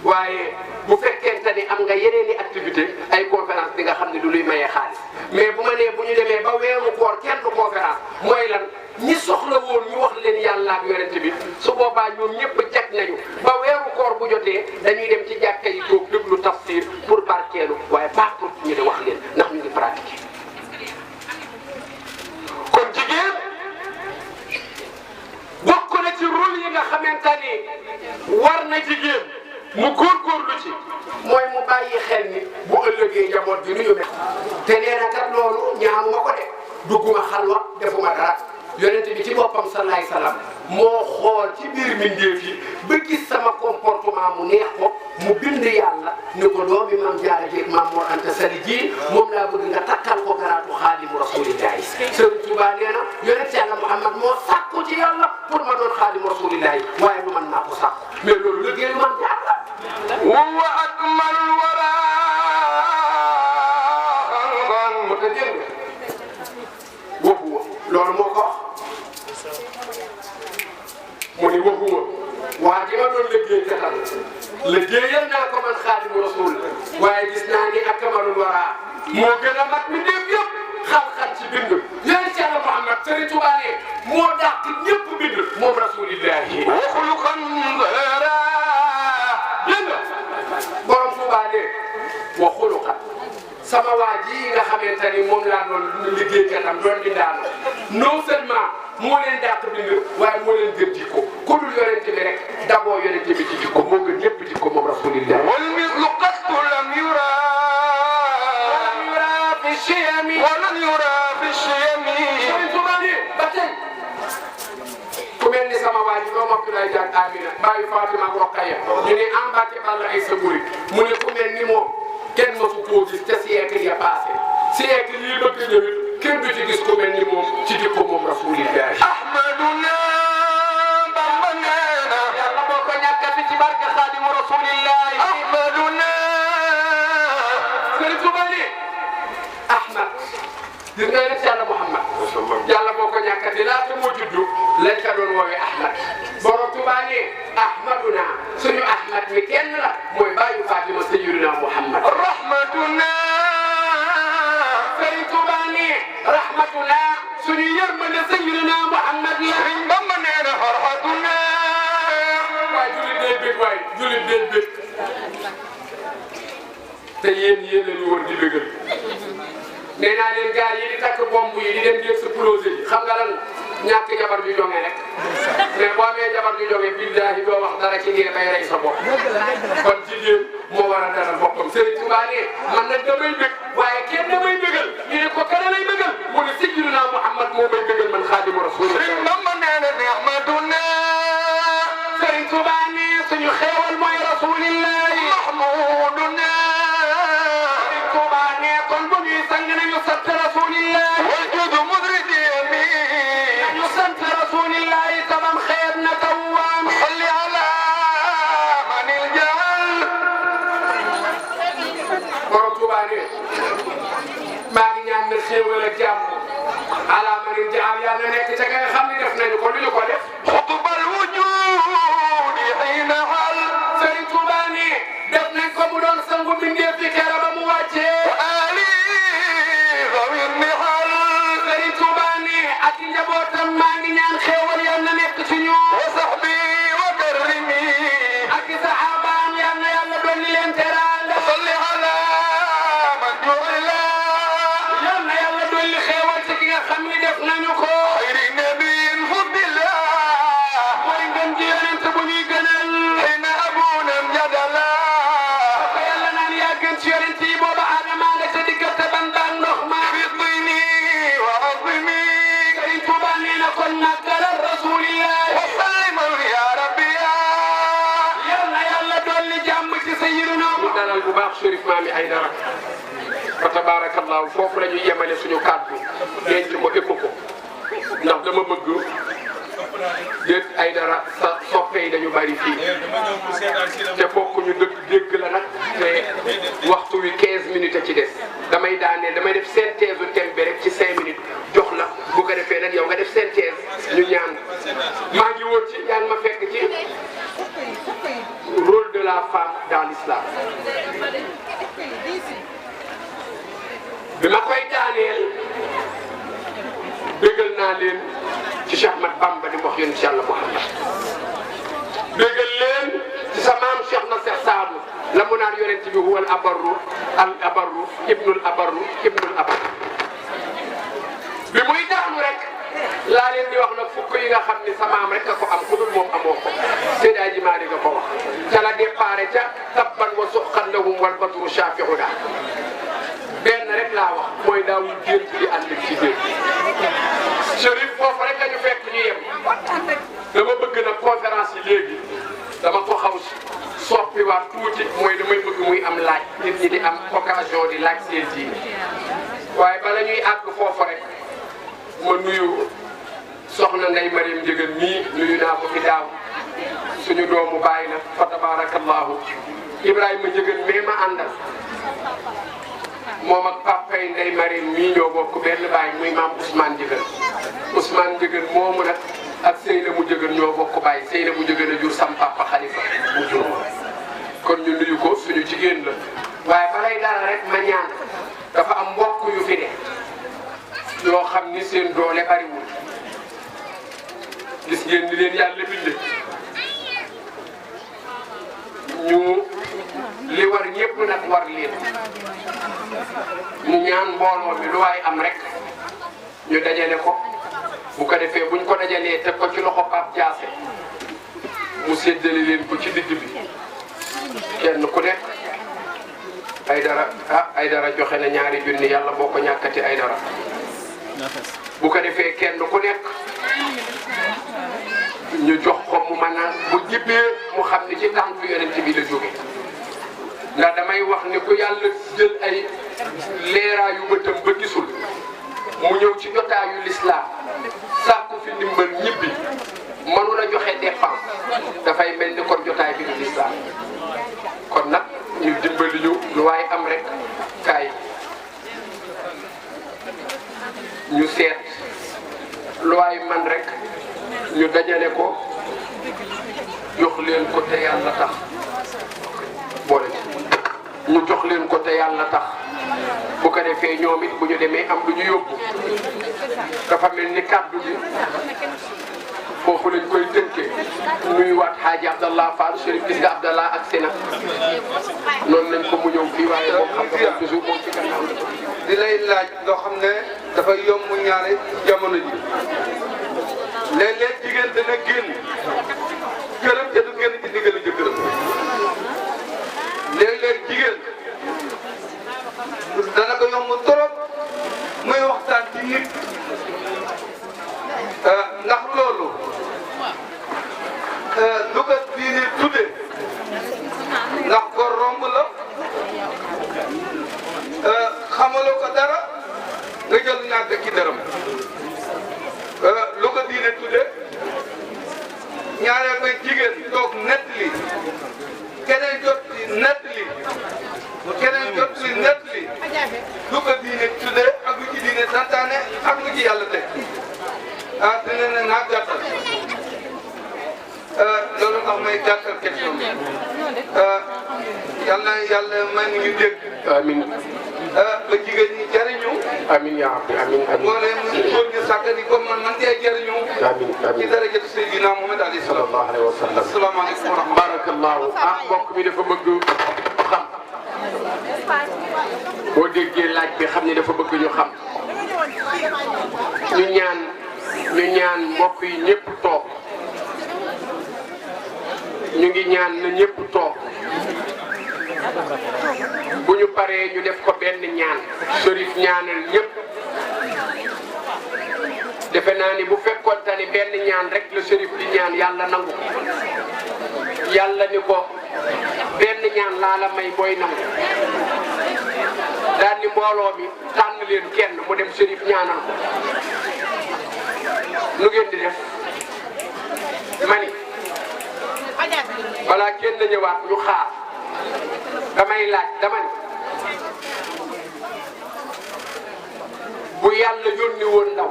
waaye bu fekkente ni am nga yeneen i activité ay conférence bi nga xam ne du luy mayee xaalis mais bu ma nee bu ñu demee ba weeru koor kenn du conférence mooy lan ñi soxla woon ñu wax leen yàlla ak yonent bi su boobaa ñoom ñëpp jag nañu ba weeru koor bu jotee dañuy dem ci jàkka yi toog déglu tafsir pour barkeelu waaye pas pour ñu de wax leen ndax ñu ngi pratiquer kon jigéen bokk na ci rôle yi nga xamante ni war na jigéen mu góorgóorlu ci mooy mu bàyyi xel ni bu ëllëgee njaboot bi nu ñu mel te nee na kat loolu ñaanu ma ko de dugguma xalwa defuma dara yonent bi ci boppam salaay salaam moo xool ci biir mbindeef yi ba gis sama comportement mu neex ko mu bind yàlla ne ko doomi maam Jaara jeeg maam Mor Anta Sali ji moom laa bëgg nga takkal ko garaatu xaadimu rasulillahi. Sëriñ Tuubaa nee na yonent yàlla Muhammad moo sàkku ci yàlla pour ma doon xaadimu rasulillahi waaye lu man maa ko sàkku mais loolu liggéeyu maam Jaara wa akmalul wara moo tax dégg nga waxuwa loolu moo ko mu ni waxuwa waa ji ma doon liggéey katal liggéeyal naa ko man xaadimu rasul waaye gis naa ni akmalul wara moo gën a mat mi dégg yëpp xam-xam ci bind yonent Yàlla Muhammad Sëriñ Tuubaa ne moo dàq ñëpp bind moom rasulillahi waxulukan dara dégg nga borom Tuubaa ne waxulukan sama waa ji nga xamante ni moom laa doon liggéey katam doon bindaano non seulement moo leen dàq bind waaye moo leen gën jikko ku dul yonent bi rek d'abord yonent bi ci jikko moo gën ñëpp jikko moom rasulillah wal mislu qattu lam yura fi shiyami walam yura fi shiyami ba tey ku mel ni sama waa ji doomu Abdoulaye Diagne Amina baayu Fatima ak Rokhaya ñu ne en Mbàkke Balla ay sa buri mu ne ku mel ni moom kenn mësu koo gis te siècle ya passé siècle yi bëgg ñëwit kenn du ci gis ku mel ni moom ci jikko moom rasulillah ahmaduna Bamba neena yàlla boo ko ñàkkati ci barke xaadimu rasulillah ahmaduna Sëriñ Tuubaa ne ahmad gis nga yonent Yàlla Muhammad yàlla boo ko ñàkkati laata moo juddu lañ ka doon woowee ahmad borom Tuubaa ne ahmaduna suñu ahmad mi kenn la mooy bàyyu Fatima sayyidina Muhammad rahmatuna Sëriñ Tuubaa ne rahmatuna suñu yërmande sayyidina Muhammad la Sëriñ Bamba nee na farhatuna waay julit day bëgg waay julit day bëgg te yéen ñu wër di bëggal nee naa leen gars yi di takk bomb yi di dem di explosé yi xam nga lan ñàkk jabar ju jonge rek mais boo amee jabar ju jonge billahi doo wax dara ci ngir bay rey sa bopp kon jigéen moo war a dalal boppam Sëriñ Tuubaa ne man nag damay bëgg waaye kenn damay bëggal ñu ne ko kenn lay bëggal mu ne sayyidina Muhammad moo may bëggal man xaadimu rasul Sëriñ Bamba nee na ni'matuna Sëriñ Tuubaa ne suñu xéewal mooy rasulillahi mahmuduna Sëriñ Tuubaa ne kon bu ñuy sang nañu sant rasulillahi wal judu mudridi mi nañu sant rasulillahi tamam xeeb na tawwaam salli ala manil jaal borom Tuubaa ne maa ngi ñaan na xéewal ak jàmm ala manil jaal yàlla nekk ca nga xam ne def nañu ko lu ñu ko def xutbal wujudi xiina xal Sëriñ Tuubaa ne def nañ ko mu doon sangu mbindeef fi kera ba mu wàccee ali zawir ni xal Sëriñ Tuubaa ne ak njabootam maa ngi ñaan xéewal yàlla nekk ci ñu wa sahbi wa karimi ak saxaabaam yàlla yàlla dolli leen teraanga salli ala man ju'ila yàlla yàlla dolli xéewal ci ki nga xam ni def nañu ko xayri nabiyin fuddila mooy ngën ji yonent bu ñuy gënal xëy na abunam jadala ko yàlla naan yaa gën ci yonent yi booba Adama nga ca diggante ban daan ndox ma fi dini wa azimi Sëriñ Tuubaa nee na kon màggalal rasulillah wa sallimal ya rabbi yàlla yàlla dolli jàmm ci sayyidina mu dalal bu baax Chérif Mami Aïdara fa tabarakallahu foofu la ñuy yemale suñu kàddu denc ko ëpp ko ndax dama bëgg déet Aïdara sa soppe yi dañu bari fii te fokk ñu dégg la nag te waxtu wi 15 minutes a ci des damay daaneel damay def synthèse u thème bi rek ci 5 minutes jox la bu ko defee nag yow nga def synthèse ñu ñaan maa ngi woon ci yaa ngi ma fekk ci rôle de la femme dans l'islam bi ma koy daaneel bégal naa leen ci Cheikh Ahmad Bamba di wax yonent Yàlla Muhammad bégal leen ci sa maam Cheikh na Cheikh Saadu la mu naan yonent bi huwal abarru al abarru ibnul abarru ibnul abarru bi muy daanu rek laa leen di wax nag fukk yi nga xam ni sa maam rek nga ko am ku dul moom amoo ko Seydi Hadji Malick nga ko wax ca la déparé ca tabban wa suqan lahum wal badru shafi'una benn rek laa wax mooy daawul gént di ànd ci gént Chérif foofu rek tuuti mooy damay bëgg muy am laaj nit ñi di am occasion di laaj seen diine waaye bala ñuy àgg foofu rek ma nuyu soxna Ndeye Mariam Ndiéguène mii nuyu naa ko fi daaw suñu doomu baay na fa tabarakallahu Ibrahima Ndiéguène mais ma àndal moom ak papay Ndeye Mariam mii ñoo bokk benn baay muy maam Ousmane Ndiéguène Ousmane Ndiéguène moomu nag ak Seynabou Ndiéguène ñoo bokk baay Seynabou Ndiéguène a jur sam papa Khalifa mu jur kon ñu nuyu ko suñu jigéen la waaye balay dara rek ma ñaan dafa am mbokk yu fi de yoo xam ni seen doole bariwul gis ngeen ni leen yàlla bindee ñu li war ñëpp nag war leen ñu ñaan mbooloo mi lu waay am rek ñu dajale ko bu ko defee buñ ko dajalee teg ko ci loxo Pape Diassé mu séddale leen ko ci digg bi kenn ku nekk ay dara joxe na ñaari junni yàlla boo ko ñàkkati ay dara bu ko defee kenn ku nekk ñu jox ko mu mën a bu jibbee mu xam ni ci tànku yonent bi la jóge ndax damay wax ni ku yàlla jël ay leeraayu bëtam ba gisul mu ñëw ci jotaayu lislaam sàkku fi ndimbal ñibbi mënu la joxe dépense dafay mel ni kon jotaay bi du lislaam kon nag ñu dimbali ñu lu waaye am rek kaay ñu seet lu waay man rek ñu dajale ko jox leen ko te yàlla tax boole ci ñu jox leen ko te yàlla tax bu ko defee ñoom it bu ñu demee am lu ñu yóbbu dafa mel ni kàddu gi foofu lañ koy tënkee nuyuwaat Hadji Abdallah Fall Chérif gis nga Abdallah ak Sénat noonu nañ ko mu ñëw fii waaye moom xam nga toujours moom ci gannaaw di lay laaj loo xam ne dafay yomb ñaare jamono ji léeg-léeg jigéen dana génn këram te du génn ci ndigalu jëkkëram léeg-léeg jigéen dana ko yomb trop muy waxtaan ci nit ndax loolu lu ko diine tudde ndax ko romb la xamaloo ko dara nga jël ñàkk ci dërëm lu ko diine tudde ñaareel koy jigéen toog nett li keneen jot li nett li keneen jot li nett li lu ko diine tudde ak lu ci diine santaane ak lu ci yàlla teg dina ne naa gàttal loolu tax may gàttal question bi yàlla may nu ñu dégg. amiin. ba jigéen ñi jariñu. amiin yaa rabbi amiin amiin. moo leen góor ñu sàkkani comme man cee jariñu. amiin amiin ci darajatu Seydina Muhammad alayhi sallallahu alayhi wa sallam. asalaamaaleykum wa rahmatulah. barakallahu mbokk mi dafa bëgg xam. boo déggee laaj bi xam ni dafa bëgg ñu xam. ñu ñaan mbokk yi ñëpp toog. ñu ngi ñaan na ñëpp toog. bu ñu paree ñu def ko benn ñaan Chérif ñaanal ñëpp defe naa ni bu fekkoonte ni benn ñaan rek la Chérif di ñaan yàlla nangu yàlla ni ko benn ñaan laa la may booy nangu daal ni mbooloo mi tànn leen kenn mu dem Chérif ñaanal ko nu ngeen di def mani balaa kenn ñëwaat ñu xaar damay laaj dama ni bu yàlla yónni woon ndaw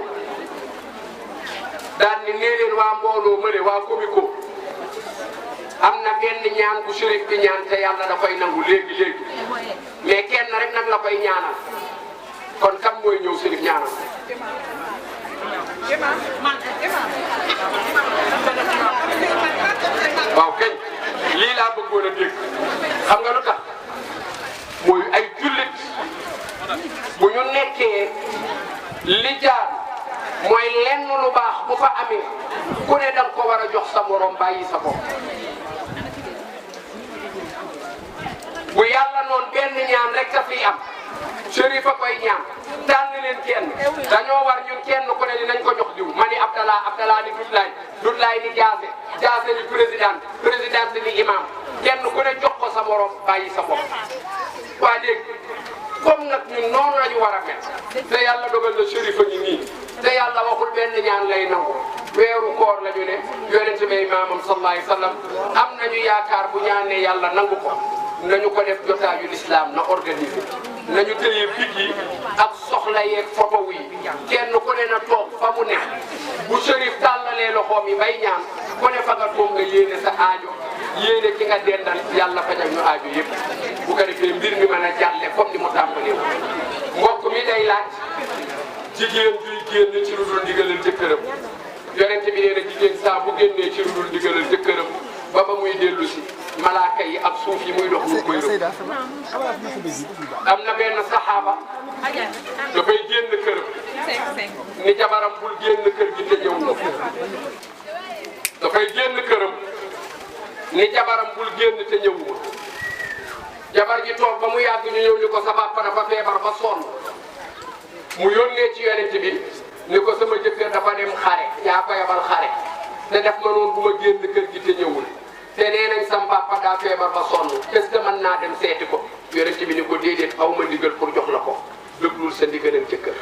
daan ni nee leen waa mbooloo mëne waa Comico am na benn ñaan bu Chérif bi ñaan te yàlla da koy nangu léegi léegi mais kenn rek nag la koy ñaanal kon kam mooy ñëw Chérif ñaanal waaw kañ lii laa bëggoon a dégg xam nga lu tax mooy ay jullit bu ñu nekkee li jaar mooy lenn lu baax bu fa amee ku ne danga ko war a jox sa morom bàyyi sa bopp bu yàlla noonu benn ñaan rek a fi am Chérif a koy ñaan tànn leen kenn dañoo war ñun kenn ku ne dinañ ko jox diw ma ni Abdallah ni Doudlaye ni Diassé ni président ni imam kenn ku ne jox ko sa morom bàyyi sa bopp waa léegi comme nag ñun noonu la ñu war a mel te yàlla dogal na Chérif a ngi nii te yàlla waxul benn ñaan lay nangu weeru koor la ñu ne yonente bi maamam sallallahu alayhi wa sallam am nañu yaakaar bu ñaanee yàlla nangu ko nañu ko def jotaayu l'islam na organiser nañu téye big yi ak soxla yeeg photo yi kenn ku ne na toog fa mu ne bu Chérif tàllalee loxoom yi bay ñaan ku ne fa nga toog nga yéene sa aajo yéene ki nga dendal yàlla fajal ñu aajo yëpp bu ko defee mbir mi mën a jàlle comme ni mu tàmbalee mbokk mi day laaj jigéen juy génn ci lu dul ndigalal jëkkëram yonent bi nee na jigéen saa bu génnee ci lu dul ndigalal jëkkëram ba ba muy dellu si malaaka yi ak suuf yi muy dox ñu koy rëbb am na benn saxaaba dafay génn këram ni jabaram bul génn kër gi te ñëw na dafay génn këram ni jabaram bul génn te ñëwul jabar ji toog ba mu yàgg ñu ñëw ni ko sa papa dafa feebar ba sonn mu yónnee ci yonent bi ni ko sama jëkkër dafa dem xare yaa ko yabal xare te def ma noonu bu ma génn kër gi te ñëwul te nee nañ sam papa daa feebar ba sonn est-ce que mën naa dem seeti ko yonent bi ni ko déedéet aw ma ndigal pour jox la ko déglul sa ndigalal jëkkër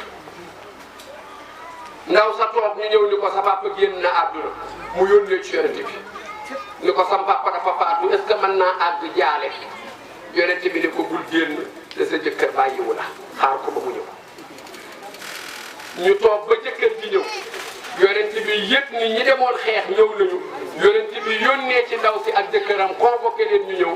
ndaw sa toog ñu ñëw ni ko sa papa génn na àdduna mu yónnee ci yonent bi ni ko sam papa dafa faatu est-ce que mën naa àgg jaale yonent bi ni ko bul génn te sa jëkkër bàyyiwu la xaar ko ba mu ñëw ñu toog ba jëkkër ji ñëw yonent bi yëpp ni ñi demoon xeex ñëw nañu yonent bi yónnee ci ndaw si ak jëkkëram convoqué leen ñu ñëw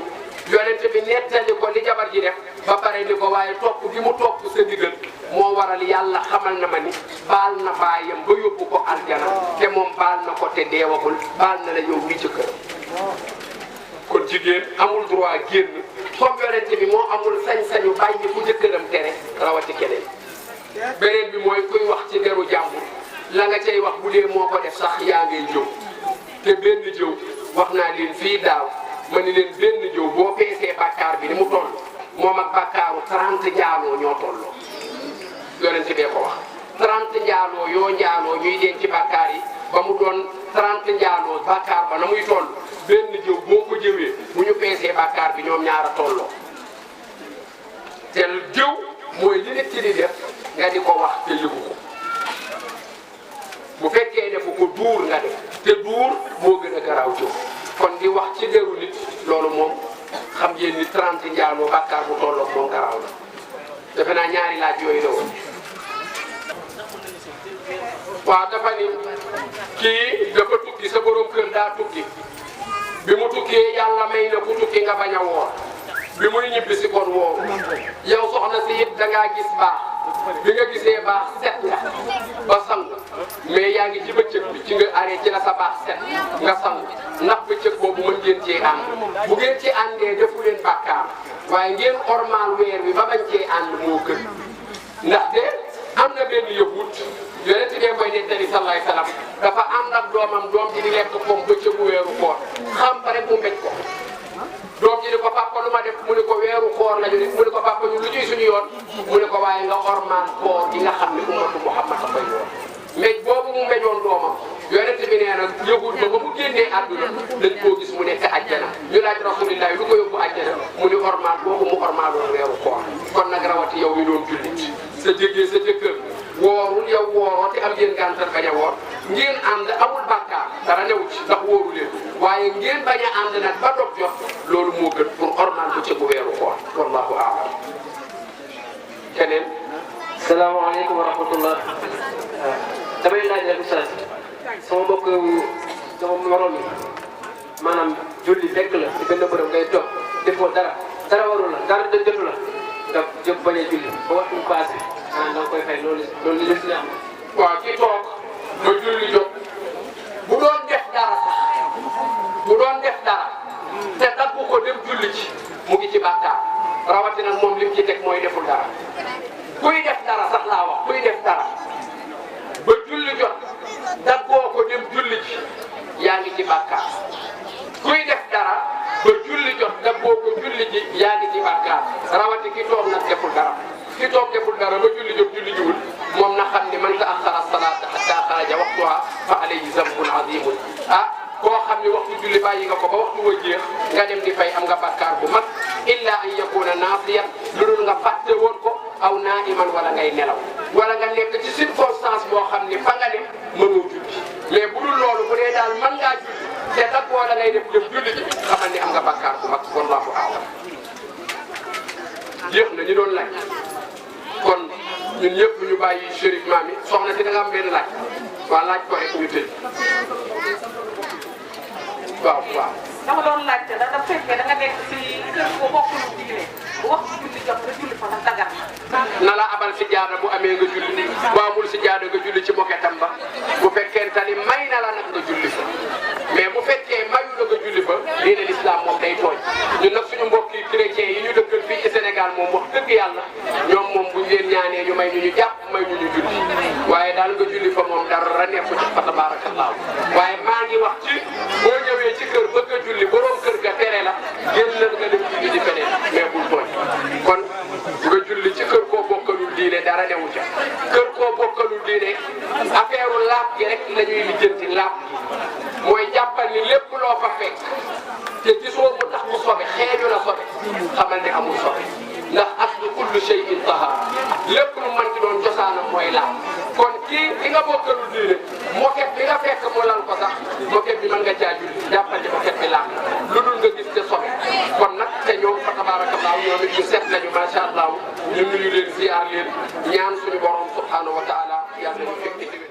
yonent bi nettali ko li jabar ji def ba pare ni ko waaye topp gi mu topp sa digal moo waral yàlla xamal na ma ni baal na baayam ba yóbbu ko aljana te moom baal na ko te deewagul baal na la yow mi jëkkëram kon jigéen amul droit génn comme yonent bi moo amul sañ-sañu bàyyi fu jëkkëram tere rawati keneen beneen bi mooy kuy wax ci deru jàmbur la nga cay wax bu dee moo ko def sax yaa ngay jëw te benn jëw wax naa leen fii daaw ma ni leen benn jëw boo peesee bàkkaar bi ni mu toll moom ak bàkkaaru 30 njaaloo ñoo tolloo yonent bee ko wax 30 njaaloo yoo njaaloo ñuy denc ci bàkkaar yi ba mu doon 30 njaaloo bàkkaar ba na muy toll benn jëw boo ko jëwee bu ñu peesee bàkkaar bi ñoom ñaara tolloo te jëw mooy li nit ki di def nga di ko wax te yëgu ko bu fekkee defu ko duur nga def te duur moo gën a garaaw jëw kon di wax ci deru nit loolu moom xam ngeen ni 30 njaaloo bàkkaar bu tolloog moom garaaw la defe naa ñaari laaj yooyu la woon waaw dafa ni kii dafa tukki sa borom kër daa tukki bi mu tukkee yàlla may na ku tukki nga bañ a woor bi muy ñibbi si kon woowu yow soxna si it da ngaa gis baax bi nga gisee baax set nga ba sang mais yaa ngi ci bëccëg bi ci nga arrêté ci la sa baax set nga sang ndax bëccëg boobu mën ngeen cee ànd bu ngeen ci àndee defu leen bàkkaar waaye ngeen ormal weer wi ba bañ cee ànd moo gën ndaxte am na benn yëwut yonent bi koy nettali sallallahu alayhi wasallam dafa ànd ak doomam doom ji di lekk pomme bëccëgu weeru koor xam ba rek mu mbéj ko doom ji ni ko papa lu ma def mu ni ko weeru koor la ñu def mu ni ko papa ñu lu ciy suñu yoon mu ni ko waaye nga ormaan koor gi nga xam ne ummatu Muhammad a koy woor mbéj boobu mu mbéjoon doomam yonent bi nee na yëgul ba mu génnee àdduna dañ koo gis mu nekk àjjana ñu laaj rasulillah lu ko yóbbu àjjana mu ni ormaan boobu mu ormaaloon weeru koor kon nag rawati yow mi doon jullit sa jégee sa jëkkër woorul yow wooroo te am ngeen gàntal bañ a woor ngeen ànd amul bàkkaar dara newu ci ndax wóoru leen waaye ngeen bañ a ànd nag ba dog jot loolu moo gën pour ormal bu cëgu weeru koor wallahu a'lam keneen salaamaaleykum wa rahmatullah damay laaj rek oustaz sama mbokk sama morom yi maanaam julli fekk la ci benn bërëb ngay toog defoo dara warul la dara jotu la nga jóg bañ a julli ba waxtu passé da nga koy fay loolu li li si am waaw ci toog ba julli jot bu doon def dara sax bu doon def dara te daggu ko dem julli ci mu ngi ci bàkkaar rawatina moom lim ci teg mooy deful dara kuy def dara sax laa wax kuy def dara ba julli jot daggoo ko dem julli ci yaa ngi ci bàkkaar kuy def dara ba julli jot daggoo ko julli ci yaa ngi ci bàkkaar rawati ki toog nag deful dara ki toog deful dara ba julli jot julli jiwul moom na xam ni man ta'akhkhara as-salata hatta kharaja waqtuha fa alayhi zambun azimun koo xam ni waxtu julli bàyyi nga ko ba waxtu wa jeex nga dem di fay am nga bàkkaar bu mag illa an yakuna naasiyan lu dul nga fàtte woon ko aw naiman wala ngay nelaw wala nga nekk ci circonstance boo xam ni fa nga ne mënoo julli mais bu dul loolu bu dee daal mën ngaa julli te nag wala ngay def dem julli ji xamal ni am nga bàkkaar bu mag wallahu a'lam. yëpp na ñu doon laaj kon ñun ñëpp ñu bàyyi Chérif Mami soxna si da nga am benn laaj waa laaj ko rek ñu tëj waaw waaw. dama doon laajte da nga fekkee da nga nekk si kër bu bokkul diine bu waxtu julli jot nga julli fa ndax dagar na la abal si jaada bu amee nga julli bu amul si jaada nga julli ci moketam ba bu fekkente ni may na la nag nga julli fa mais bu fekkee mayu la nga julli fa diine l'islam moom day tooñ ñun nag suñu mbokki chrétien yi ñu dëkkal fii ci Sénégal moom wax dëgg yàlla ñoom moom buñ leen ñaanee ñu may ñu jàpp may ñu julli waaye daal nga julli fa moom dara nekku ci fa tabarakallah waaye maa ngi wax ci boo ñëwee ci kër bëgg a julli borom kër ga tere la génnal nga dem julli di feneen mais bul tooñ kon nga julli ci kër koo bokkalul diine dara newu ca kër koo bokkalul diine affaire laab gi rek la ñuy lijjanti laab gi mooy jàppal ni lépp loo fa fekk te gisoo mu tax mu sobe xeeñu la sobe xamal ne amul sobe ndax aslu kullu shay'in tahara lépp lu mën ci doon cosaanam mooy laab kon kii ki nga bokkalul diine moket bi nga fekk mu lal ko sax moket bi mën nga caa julli jàppal ni moket bi laab lu dul nga gis te sobe kon nag te ñoom fa tabarakallah ñoom it ñu set nañu macha allah ñu nuyu leen ziar leen ñaan suñu borom subhanahu wa taala yàlla ñu fekk